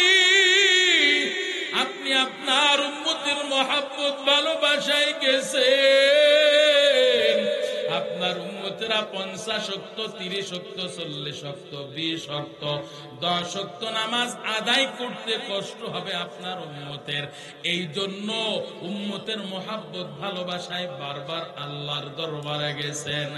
আপনি আপনার উম্মতের মহব্বত ভালোবাসায় গেছেন। আপনার উম্মতেরা 50 ওয়াক্ত 30 ওয়াক্ত 40 ওয়াক্ত 20 ওয়াক্ত 10 ওয়াক্ত নামাজ আদায় করতে কষ্ট হবে আপনার উম্মতের, এই জন্য উম্মতের মহব্বত ভালোবাসায় বারবার আল্লাহর দরবারে গেছেন।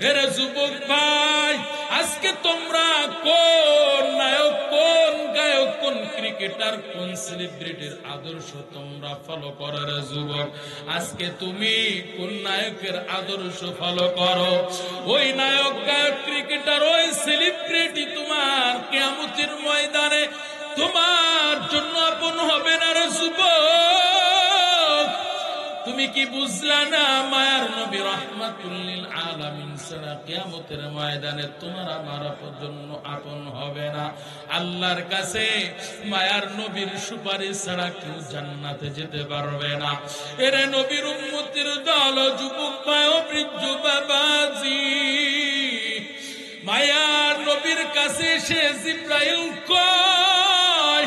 এরে যুবক ভাই আজকে তোমরা কোন নায়ক কোন গায়ক কোন ক্রিকেটার কোন সেলিব্রিটির আদর্শ তোমরা ফলো করো রে যুবক? আজকে তুমি কোন নায়কের আদর্শ ফলো করো? ওই নায়ক গায়ক ক্রিকেটার ওই সেলিব্রিটি তোমার কিয়ামতের ময়দানে তোমার জন্য আপন হবে না রে যুবক। তুমি কি কি বুঝলা না মায়ার নবী রাহমাতুল লিল আলামিন ছাড়া কিয়ামতের ময়দানে তোমার আমার জন্য আপন হবে না। আল্লাহর কাছে মায়ার নবীর সুপারিশ ছাড়া কেউ জান্নাতে যেতে পারবে না। এরে নবীর উম্মতের দল, যুবক ভাই ও বৃদ্ধ বাবাজি, মায়ার নবীর কাছে সে জিব্রাইল কয়,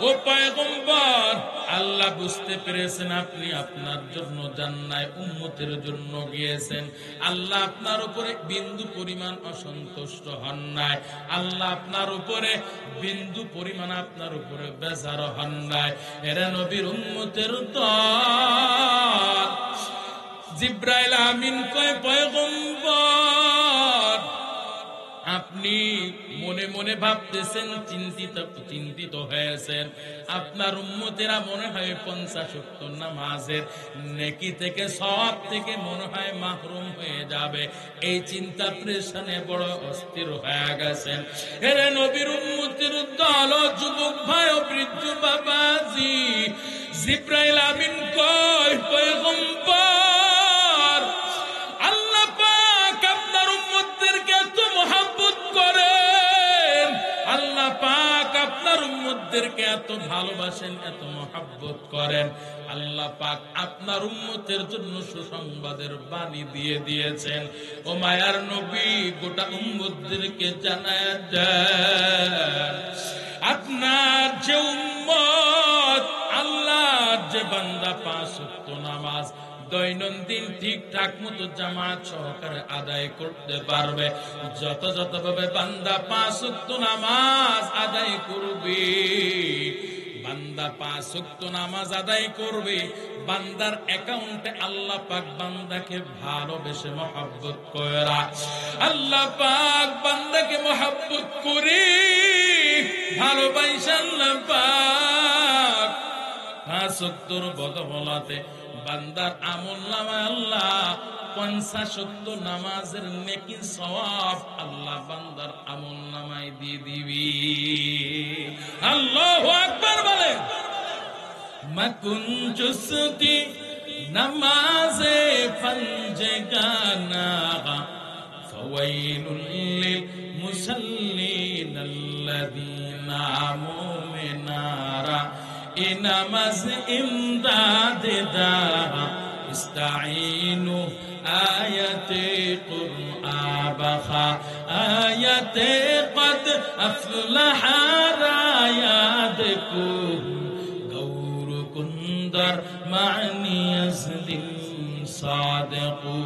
ও পয়গম্বর, আল্লাহ বুঝতে পেরেছেন আপনি আপনার জন্য জান্নায় উম্মতের জন্য গিয়েছেন। আল্লাহ আপনার উপরে বিন্দু পরিমাণ অসন্তুষ্ট হন নাই। আল্লাহ আপনার উপরে বিন্দু পরিমাণ আপনার উপরে বেজার হন নাই। এরা নবীর উম্মতের দল। জিব্রাইল আমিন কয়, পয়গম্বর, আপনি মনে মনে ভাবতেছেন, চিন্তিত হয়েছেন, আপনার উম্মতেরা মনে হয় 50 ওয়াক্ত নামাজের নেকি থেকে, সওয়াব থেকে মনে হয় মাহরুম হয়ে যাবে। এই চিন্তা প্রেশানে বড় অস্থির হয়ে গেছেন। এরে নবীর উম্মতের দল, যুবক ভাই ও বৃদ্ধ বাবাজি, জিব্রাইল আমিন কয়, পয়গম্বর, আল্লাহ পাক আপনার উম্মতদেরকে এত মহব্বত করেন, আল্লাহ পাক আপনার উম্মতদেরকে এত ভালোবাসেন, এত মহব্বত করেন, আল্লাহ পাক আপনার উম্মতের জন্য সুসংবাদের বাণী দিয়ে দিয়েছেন। ও মায়ার নবী, গোটা উম্মতদেরকে জানায় দেন, আপনার যে উম্মত, আল্লাহর যে বান্দা 5 ওয়াক্ত নামাজ দৈনন্দিন ঠিকঠাক মতো জামাত সহকারে আদায় করতে পারবে, যথাযথভাবে বান্দা 5 ওয়াক্ত নামাজ আদায় করবে, বান্দা 5 ওয়াক্ত নামাজ আদায় করবে, বান্দার অ্যাকাউন্টে আল্লাহ পাক বান্দাকে ভালোবেসে মহব্বত করা, আল্লাহ পাক বান্দাকে মহব্বত করে ভালোবাসা, আল্লাহ পাক 5 ওয়াক্তর বদৌলতে বান্দার আমলনামায় আল্লাহ 50 ওয়াক্ত নামাজের নেকি সওয়াব আল্লাহ বান্দার আমলনামায় দিয়ে দিবি। আল্লাহু আকবার বলেন। মাকুন জুসতি নামাজে পঞ্জগানা, ফাওয়াইলুল লিল মুসাল্লিন আল্লাযীনা মুমিনারা, এ নামাজ ইমদাদ দা ইস্তাঈনু, আয়াতে কুরআবাখা, আয়াতে কদ আফলাহা রায়াদ কু, গৌর কুন্দর মানি আজদিল सादिकू,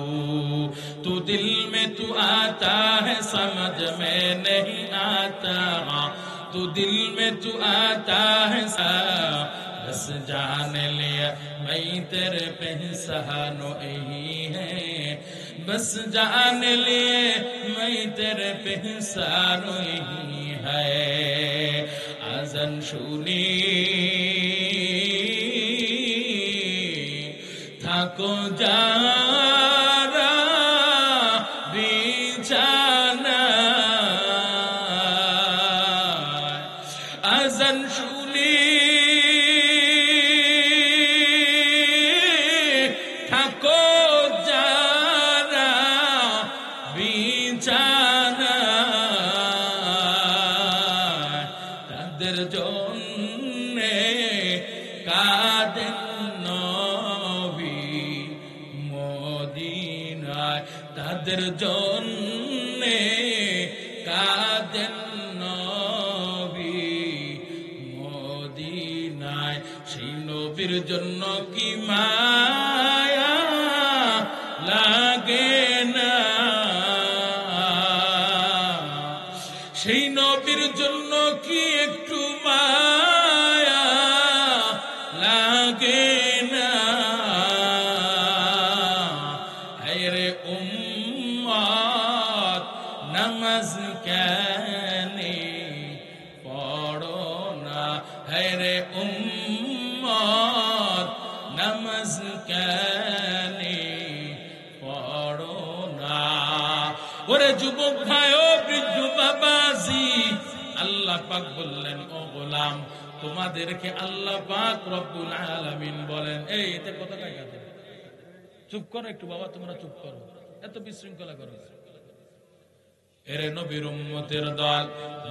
तू दिल में तू आता है समझ में नहीं आता, तू दिल में तू आता है बस जान लिया मैं तेरे पे सहानो यही है, बस जान लिए मैं तेरे पे सहानो यही है। आज़न शुनी থাকো যারা বিছানা, আযান শুনি থাকো যারা বিছানা, তাদের জন্যে কাঁদেন তাদের জন্যে কাঁদেন নবী মদিনায়। সেই নবীর জন্য কি মায়া লাগে না, সেই নবীর জন্য কি একটু মায়া লাগে না। নামাজ কেন পড়ো না, হরে উম্মত নামাজ কেন পড়ো না। ওরে যুবক ভাই ও বৃদ্ধ বাবাজি, আল্লাহ পাক বললেন, ও গোলাম, তোমাদেরকে আল্লাহ পাক রব্বুল আলামিন বলেন, এই এতে কত টাকা দেবে? চুপ করো একটু বাবা, তোমরা চুপ করো, এত বিশৃঙ্খলা করো। এরে নবীর উম্মতের দল,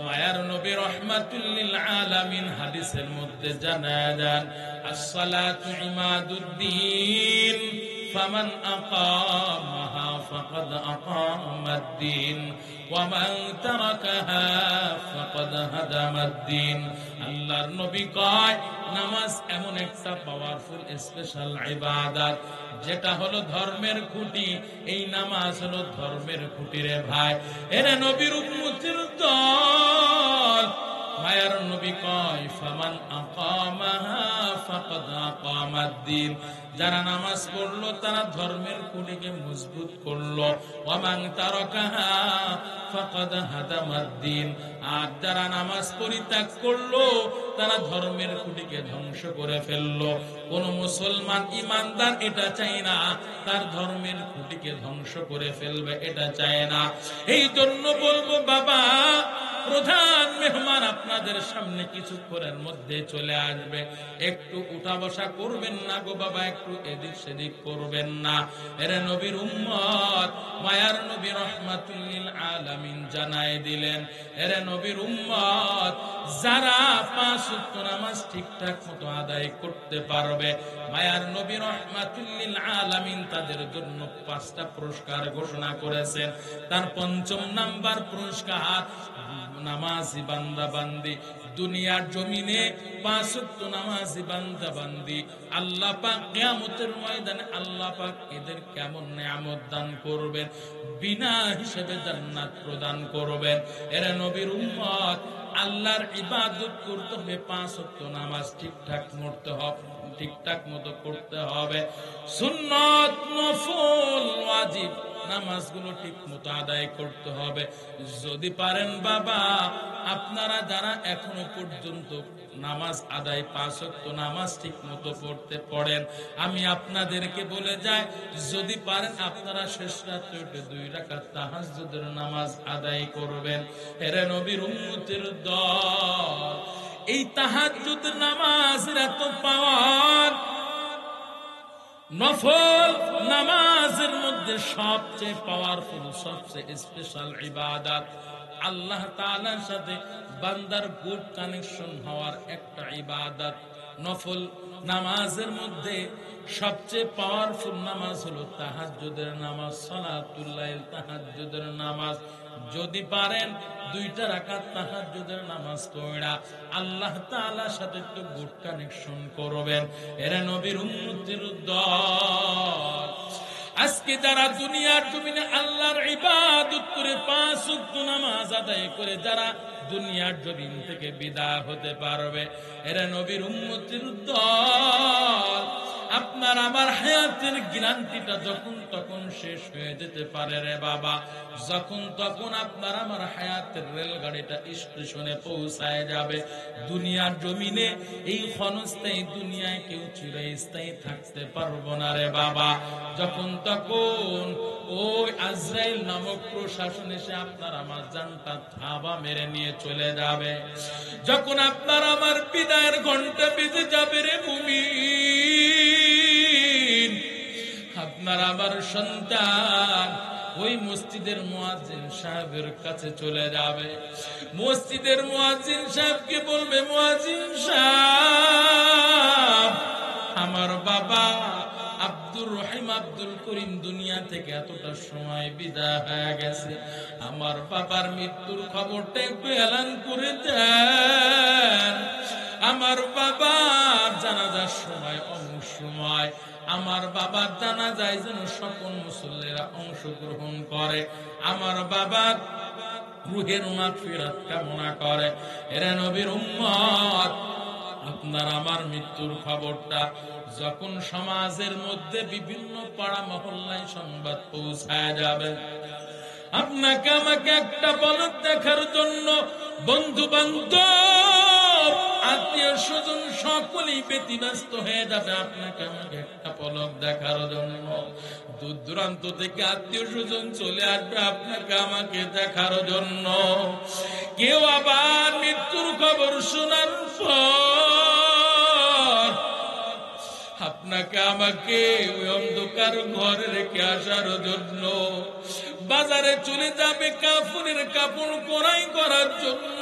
মায়ার নবী রাহমাতুল লিল আলামিন হাদিসের মধ্যে জানায় দেন, আসসালাতু ইমাদুদ্দিন ফামান আকামাহা ফাকাদ আকামাদ্দিন ওয়া মান তারাকাহা ফাকাদ হাদামাদ্দিন। আল্লাহর নবী কয়, নামাজ এমন একটা পাওয়ারফুল স্পেশাল ইবাদত, যেটা হলো ধর্মের খুঁটি। এই নামাজ হলো ধর্মের খুঁটি রে ভাই। এরে নবীর উম্মতের দল, মায়ার নবী কয়, ফামান আকামাহা ফাকাদ আকামাদ্দিন। যারা নামাজ পড়লো তারা ধর্মের খুঁটিকে মজবুত করলো। ওয়া মান তারাকাহা ফাকাদ হাদামাদ্দিন। আর যারা নামাজ পরিত্যাগ করলো তারা ধর্মের খুঁটিকে ধ্বংস করে ফেললো। কোন মুসলমান ইমানদার এটা চায় না তার ধর্মের খুঁটিকে ধ্বংস করে ফেলবে, এটা চায় না। এই জন্য বলবো বাবা, প্রধান মেহমান আপনাদের সামনে কিছুক্ষণের মধ্যে চলে আসবে, একটু উঠা বসা করবেন না গো বাবা, একটু এদিক সেদিক করবেন না। এরে নবীর উম্মত, মায়ার নবী রাহমাতুল লিল আলামিন জানায় দিলেন, এরে নবীর উম্মত, যারা 5 ওয়াক্ত নামাজ ঠিকঠাক মতো আদায় করতে পারবে, মায়ার নবী রাহমাতুল লিল আলামিন তাদের জন্য 5টা পুরস্কার ঘোষণা করেছেন। তার 5ম নাম্বার পুরস্কার, নামাজি বান্দা বান্দি দুনিয়ার জমিনে 5 ওয়াক্ত নামাজি বান্দা বান্দি আল্লাহ পাক কিয়ামতের ময়দানে আল্লাহ পাক এদের কেমন নিয়ামত দান করবেন, বিনা হিসেবে জান্নাত প্রদান করবেন। এরা নবীর উম্মত, আল্লাহর ইবাদত করতে হবে, 5 ওয়াক্ত নামাজ ঠিকঠাক মতো করতে হবে। সুন্নাত, নফল, ওয়াজিব নামাজগুলো ঠিক মতো আদায় করতে হবে। যদি পারেন বাবা, আপনারা যারা এখনো পর্যন্ত নামাজ আদায় 5 ওয়াক্ত নামাজ ঠিক মতো পড়েন, আমি আপনাদেরকে বলে যাই, যদি পারেন আপনারা শেষ রাত্রে 2 রাকাত তাহাজ্জুদের নামাজ আদায় করবেন। এরে নবীর উম্মতের দল, এই তাহাজ্জুদের নামাজের এত পাওয়ার, নফল নামাজের মধ্যে সবচেয়ে পাওয়ারফুল, সবচেয়ে স্পেশাল ইবাদত, আল্লাহ তাআলার সাথে বান্দার গুড কানেকশন হওয়ার একটা ইবাদত। নফল নামাজের মধ্যে সবচেয়ে পাওয়ারফুল নামাজ হলো তাহাজ্জুদের নামাজ, সালাতুল লাইল, তাহাজ্জুদের নামাজ। যদি পারেন 2টা রাকাত তাহাজ্জুদের নামাজ পড়া আল্লাহ তাআলার সাথে একটু গুড কানেকশন করবেন। এরা নবীর উম্মতের দল, আজকে যারা দুনিয়ার জমিনে আল্লাহর ইবাদত করে 5 ওয়াক্ত নামাজ আদায় করে যারা দুনিয়ার জমিন থেকে বিদায় হতে পারবে, এরা নবীর উম্মতের দল। আপনার আমার হায়াতের গ্যারান্টিটা যখন তখন শেষ হয়ে যেতে পারে রে বাবা। যখন তখন আপনার আমার হায়াতের রেলগাড়িটা স্টেশনে পৌঁছায় যাবে। দুনিয়ার জমিনে এই ক্ষণস্থায়ী দুনিয়ায় কেউ চিরস্থায়ী থাকতে পারবো না রে বাবা। যখন তখন ওই আজরাইল নামক প্রশাসন এসে আপনার আমার জানটা থাবা মেরে নিয়ে চলে যাবে। যখন আপনার আমার বিদায়ের ঘন্টা বেজে যাবে রে মুমিন, আপনার আবার সন্তান ওই মসজিদের মুয়াজ্জিন সাহেবের কাছে চলে যাবে। মসজিদের মুয়াজ্জিন সাহেবকে বলবে, মুয়াজ্জিন সাহেব, আমার বাবা আব্দুর রহিম আব্দুল করিম দুনিয়া থেকে এতটা সময় বিদায় হয়ে গেছে, আমার বাবার মৃত্যুর খবরটা একটু এলান করে দেন। আমার বাবার জানাজার সময় অমুক সময় আমার বাবার জানাজায় যেন সকল মুসল্লিরা অংশগ্রহণ করে, আমার বাবার রূহের মাগফিরাত কামনা করে। এরা নবীর উম্মত, আপনার আমার মৃত্যুর খবরটা যখন সমাজের মধ্যে বিভিন্ন পাড়া মহল্লায় সংবাদ পৌঁছায় যাবে, আপনাকে আমাকে একটা পলক দেখার জন্য বন্ধু বান্ধব আত্মীয় স্বজন সকলেই ব্যতিব্যস্ত হয়ে যাবে। আপনাকে আমাকে একটা পলক দেখার জন্য দূর দূরান্ত থেকে আত্মীয় স্বজন চলে আসবে আপনাকে আমাকে দেখার জন্য। কেউ আবার মৃত্যুর খবর শোনার পর আপনাকে আমাকে ওই অন্ধকার ঘরে রেখে আসার জন্য বাজারে চলে যাবে কাফনের কাপড় ক্রয় করার জন্য।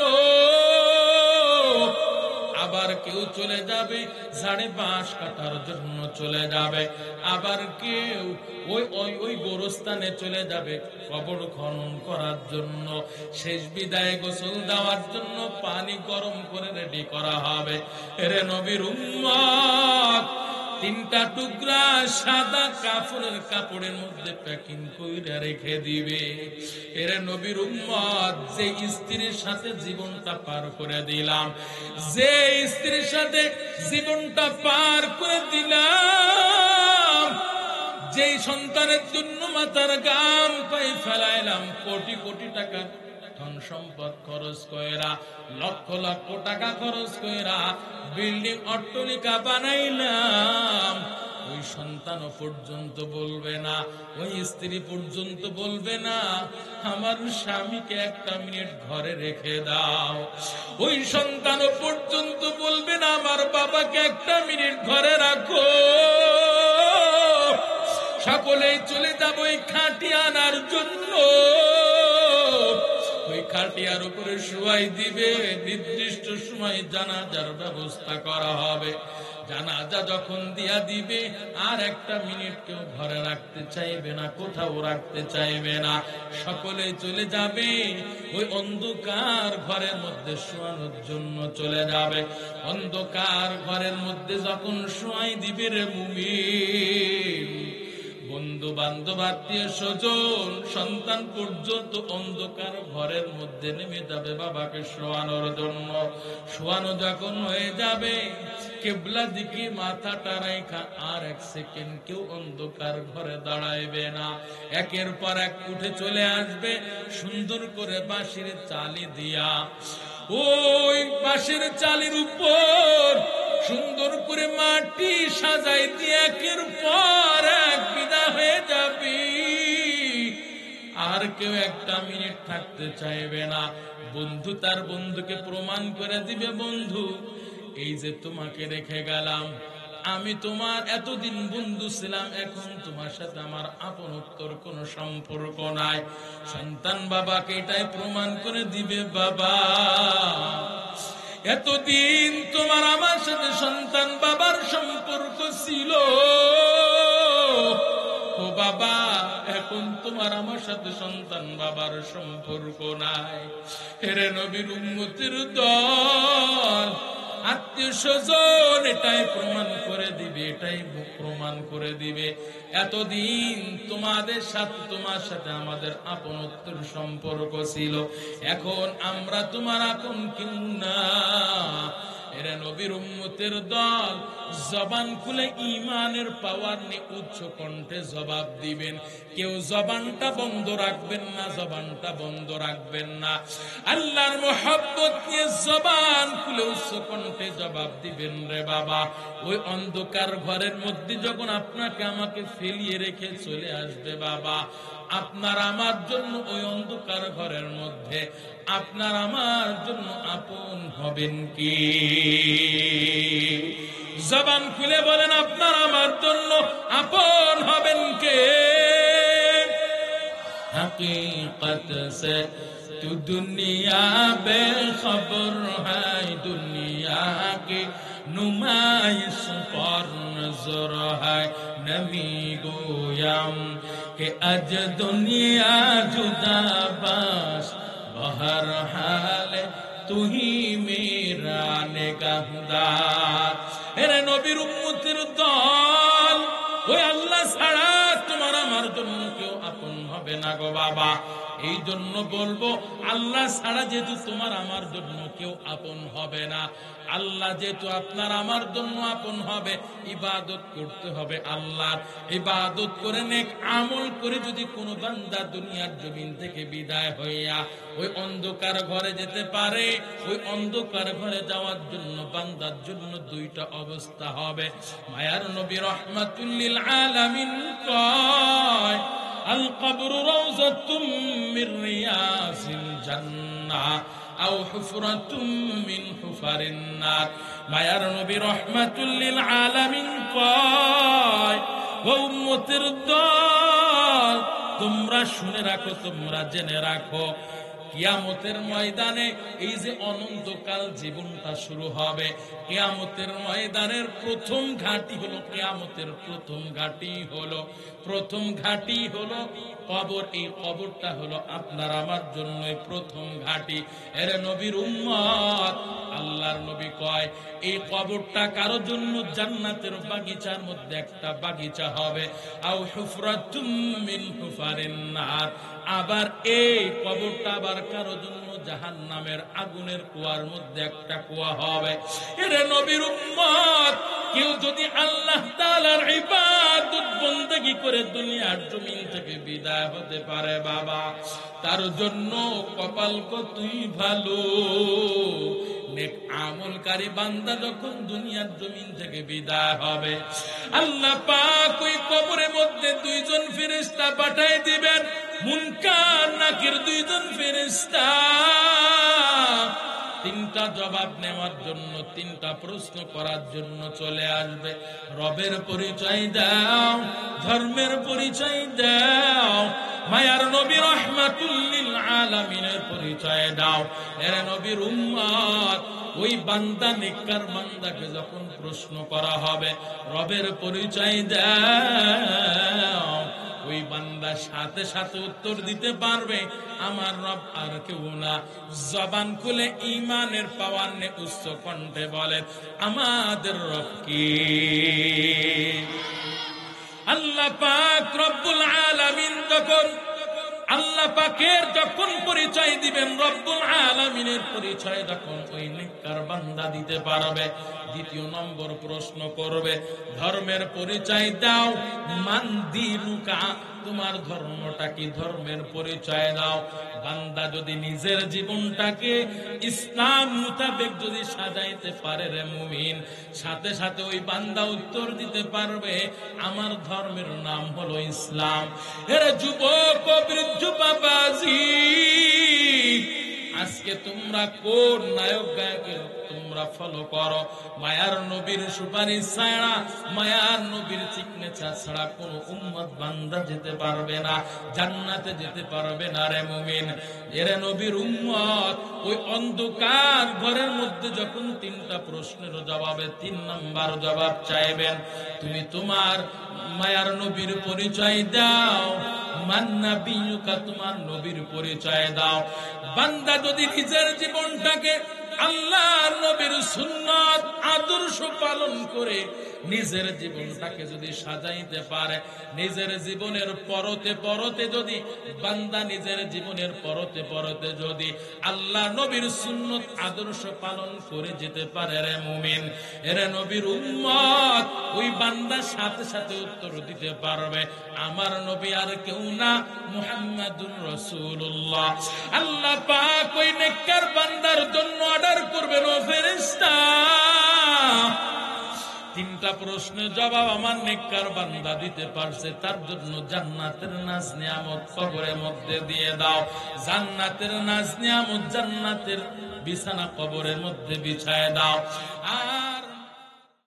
আবার কেউ চলে যাবে ঝাড়ে বাঁশ কাটার জন্য চলে যাবে, আবার কেউ ওই গোরস্থানে চলে যাবে কবর খনন করার জন্য। শেষ বিদায় গোসল দেওয়ার জন্য পানি গরম করে রেডি করা হবে। এরে নবীর উম্মত, তিনটা টুকরা সাদা কাপড়ের কাপড়ের মধ্যে প্যাকিং কইরা রেখে দিবে। এরে নবীর উম্মত, যে স্ত্রীর সাথে জীবনটা পার করে দিলাম, যে স্ত্রীর সাথে জীবনটা পার করে দিলাম, যেই সন্তানের জন্য মাথার গাম পাই ফেলাইলাম, কোটি কোটি টাকা ধন সম্পদ খরচ কইরা, লক্ষ লক্ষ টাকা খরচ কইরা বিল্ডিং অট্টালিকা বানাইলাম, ওই সন্তান পর্যন্ত বলবে না, ওই স্ত্রী পর্যন্ত বলবে না আমার স্বামীকে একটা মিনিট ঘরে রেখে দাও। ওই সন্তান পর্যন্ত বলবে না আমার বাবাকে একটা মিনিট ঘরে রাখো। সকলেই চলে যাব ওই খাটি আনার জন্য। ওই খাটিয়ার উপরে শোয়াই দিবে, নির্দিষ্ট সময় জানাজার ব্যবস্থা করা হবে। জানাজা যখন দিয়া দিবে আর একটা মিনিট কেউ ঘরে রাখতে চাইবে না, কোথাও রাখতে চাইবে না, সকলে চলে যাবে ওই অন্ধকার ঘরের মধ্যে শোয়ানোর জন্য চলে যাবে। অন্ধকার ঘরের মধ্যে যখন শোয়াই দিবে রে মুমিন, বন্ধু বান্ধব আত্মীয় স্বজন সন্তান পর্যন্ত অন্ধকার ঘরের মধ্যে নেমে যাবে বাবাকে শোয়ানোর জন্য। শোয়ানো যখন হয়ে যাবে, কিবলা দিকে মাথাটা রাখা আর এক সেকেন্ড কেউ অন্ধকার ঘরে দাঁড়াইবে না। একের পর এক উঠে চলে আসবে সুন্দর করে বাঁশের চালি দিয়া, ওই বাঁশের চালির উপর সুন্দর করে মাটি সাজাই দিয়ে একের পর এক বিদায় হয়ে যাবি। আর কেউ একটা মিনিট থাকতে চাইবে না। বন্ধু তার বন্ধুকে প্রমাণ করে দিবে, বন্ধু এই যে তোমাকে রেখে গেলাম, আমি তোমার এতদিন বন্ধু ছিলাম, এখন তোমার সাথে আমার আপনত্বর কোনো সম্পর্ক নাই। সন্তান বাবাকে এটাই প্রমাণ করে দিবে, বাবা এতদিন তোমার আমার সাথে সন্তান বাবার সম্পর্ক ছিল, ও বাবা এখন তোমার আমার সাথে সন্তান বাবার সম্পর্ক নাই। হেরে নবীর উম্মতের দল, আত্মীয় স্বজন এটাই প্রমাণ করে দিবে, এটাই প্রমাণ করে দিবে এতদিন তোমাদের সাথে তোমার সাথে আমাদের আপনত্বের সম্পর্ক ছিল, এখন আমরা তোমার আপন কেউ না। এরা নবীর উম্মতের দল জবান খুলে ইমানের পাওয়ার নিয়ে উচ্চ কণ্ঠে জবাব দিবেন। কেউ জবানটা বন্ধ রাখবেন না, জবানটা বন্ধ রাখবেন না। আল্লাহর মহব্বত নিয়ে জবান খুলে উচ্চ কণ্ঠে জবাব দিবেন। রে বাবা, ওই অন্ধকার ঘরের মধ্যে যখন আপনাকে আমাকে ফেলিয়ে রেখে চলে আসবে বাবা, আপনার আমার জন্য ওই অন্ধকার ঘরের মধ্যে আপনার আমার জন্য আপন হবেন কি? জবান খুলে বলেন, আপনার আমার জন্য আপন হবেন কে? हकीकत से तू दुनिया बेखबर है, दुनिया की नुमाइश पर नजर है। नबी गोयम के अज दुनिया जुदा बस, बहर हाल तू ही मेरा निगहदार। এরে নবীর উম্মতের দল, ওই আল্লাহ ছাড়া তোমার আমার জন্য কেউ আপন হবে না গো বাবা। এই জন্য বলবো, আল্লাহ ছাড়া যেহেতু তোমার আমার জন্য কেউ আপন হবে না, আল্লাহ যেহেতু আপনার আমার জন্য আপন হবে, ইবাদত করতে হবে আল্লাহর। ইবাদত করে নেক আমল করে যদি কোনো বান্দা দুনিয়ার জমিন থেকে বিদায় হইয়া ওই অন্ধকার ঘরে যেতে পারে, ওই অন্ধকার ঘরে যাওয়ার জন্য বান্দার জন্য দুইটা অবস্থা হবে। মায়ার নবী রাহমাতুল লিল আলামিন কয়, আল কবরু রাউযাতুম মির রিয়াসিল জান্নাহ আও হুফরাতুম মিন হুফারিন নার। মায়ার নবী রাহমাতুল লিল আলামিন কয়, ও উম্মতের দল, তোমরা শুনে রাখো, তোমরা জেনে রাখো, কিয়ামতের ময়দানে এই যে অনন্তকাল জীবনটা শুরু হবে, কিয়ামতের ময়দানের প্রথম ঘাঁটি হলো, কিয়ামতের প্রথম ঘাঁটি হলো কবর। এই কবরটা হলো আপনার আমার জন্য প্রথম ঘাঁটি। এর নবীর উম্মত, আল্লাহর নবী কয়, এই কবরটা কারো জন্য জান্নাতের বাগিচার মধ্যে একটা বাগিচা হবে, আও হুফরাতুম মিন হুফারিন নার, আবার এই কবরটা আবার কারো জন্য জাহান্নামের আগুনের কুয়ার মধ্যে একটা কুয়া হবে। এর নবীর উম্মত, কেউ যদি আল্লাহ তাআলার ইবাদত বন্দেগী করে দুনিয়ার জমিন থেকে বিদায় হতে পারে বাবা, তার জন্য কপাল কতই ভালো। নেক আমলকারী বান্দা যখন দুনিয়ার জমিন থেকে বিদায় হবে, আল্লাহ পাক ওই কবরের মধ্যে দুইজন ফেরেশতা পাঠিয়ে দিবেন, মুনকার নাকির দুইজন ফেরেশতা। তিনটা জবাব নেওয়ার জন্য, তিনটা প্রশ্ন করার জন্য চলে আসবে। রবের পরিচয় দাও, ধর্মের পরিচয় দাও, মায়ার নবী রাহমাতুল লিল আলামিনের পরিচয় দাও। এর নবীর উম্মত, ওই বান্দা, নেককার বান্দাকে যখন প্রশ্ন করা হবে রবের পরিচয় দাও, ওই বান্দা সাথে সাথে উত্তর দিতে পারবে, আমার রব আর কেউ না। জবান খুলে ঈমানের পাওয়ার নে উচ্চ কণ্ঠে বলেন, আমাদের রব কি? আল্লাহ পাক রব্বুল আলামিন। তখন আল্লাহ পাকের যখন পরিচয় দিবেন, রব্বুল আলামিনের পরিচয় যখন ওই নেককার বান্দা দিতে পারবে, দ্বিতীয় নম্বর প্রশ্ন করবে, ধর্মের পরিচয় দাও, মান দীনুকা, তোমার ধর্মটা কি, ধর্মের পরিচয় দাও। বান্দা যদি নিজের জীবনটাকে ইসলাম মোতাবেক যদি সাজাইতে পারে রে মুমিন, সাথে সাথে ওই বান্দা উত্তর দিতে পারবে, আমার ধর্মের নাম হলো ইসলাম। এর যুবক ও বৃদ্ধ বাবাজি, আজকে তোমরা কোন নায়ক গায়কের তোমরা ফলো করো? মায়ার নবীর সুপারিশ ছাড়া, মায়ার নবীর সিগনেচার ছাড়া কোন উম্মত বান্দা যেতে পারবে না, জান্নাতে যেতে পারবে না রে মুমিন। এর নবীর উম্মত ওই অন্ধকার ঘরের মধ্যে যখন তিনটা প্রশ্নের জবাবে 3 নাম্বার জবাব চাইবেন, তুমি তোমার মায়ার নবীর পরিচয় দাও, মান নাবিয়ুকা, তোমার নবীর পরিচয় দাও। বান্দা যদি নিজের জীবনটাকে আল্লাহর নবীর সুন্নাত আদর্শ পালন করে নিজের জীবনটাকে যদি সাজাইতে পারে, নিজের জীবনের পরতে পরতে যদি বান্দা নিজের জীবনের পরতে পরতে যদি আল্লাহ নবীর সুন্নত আদর্শ পালন করে যেতে পারে রে মুমিন, এর নবীর উম্মত, ওই বান্দা সাথে সাথে উত্তর দিতে পারবে, আমার নবী আর কেউ না, মুহাম্মাদুর রাসূলুল্লাহ। আল্লাহ পাক ওই নেককার বান্দার জন্য অর্ডার করবেন, ও ফেরেশতা, তিনটা প্রশ্নের জবাব আমার নেককার বান্দা দিতে পারছে, তার জন্য জান্নাতের নাজ নিয়ামত কবরের মধ্যে দিয়ে দাও। জান্নাতের নাজ নিয়ামত, জান্নাতের বিছানা কবরের মধ্যে বিছায় দাও।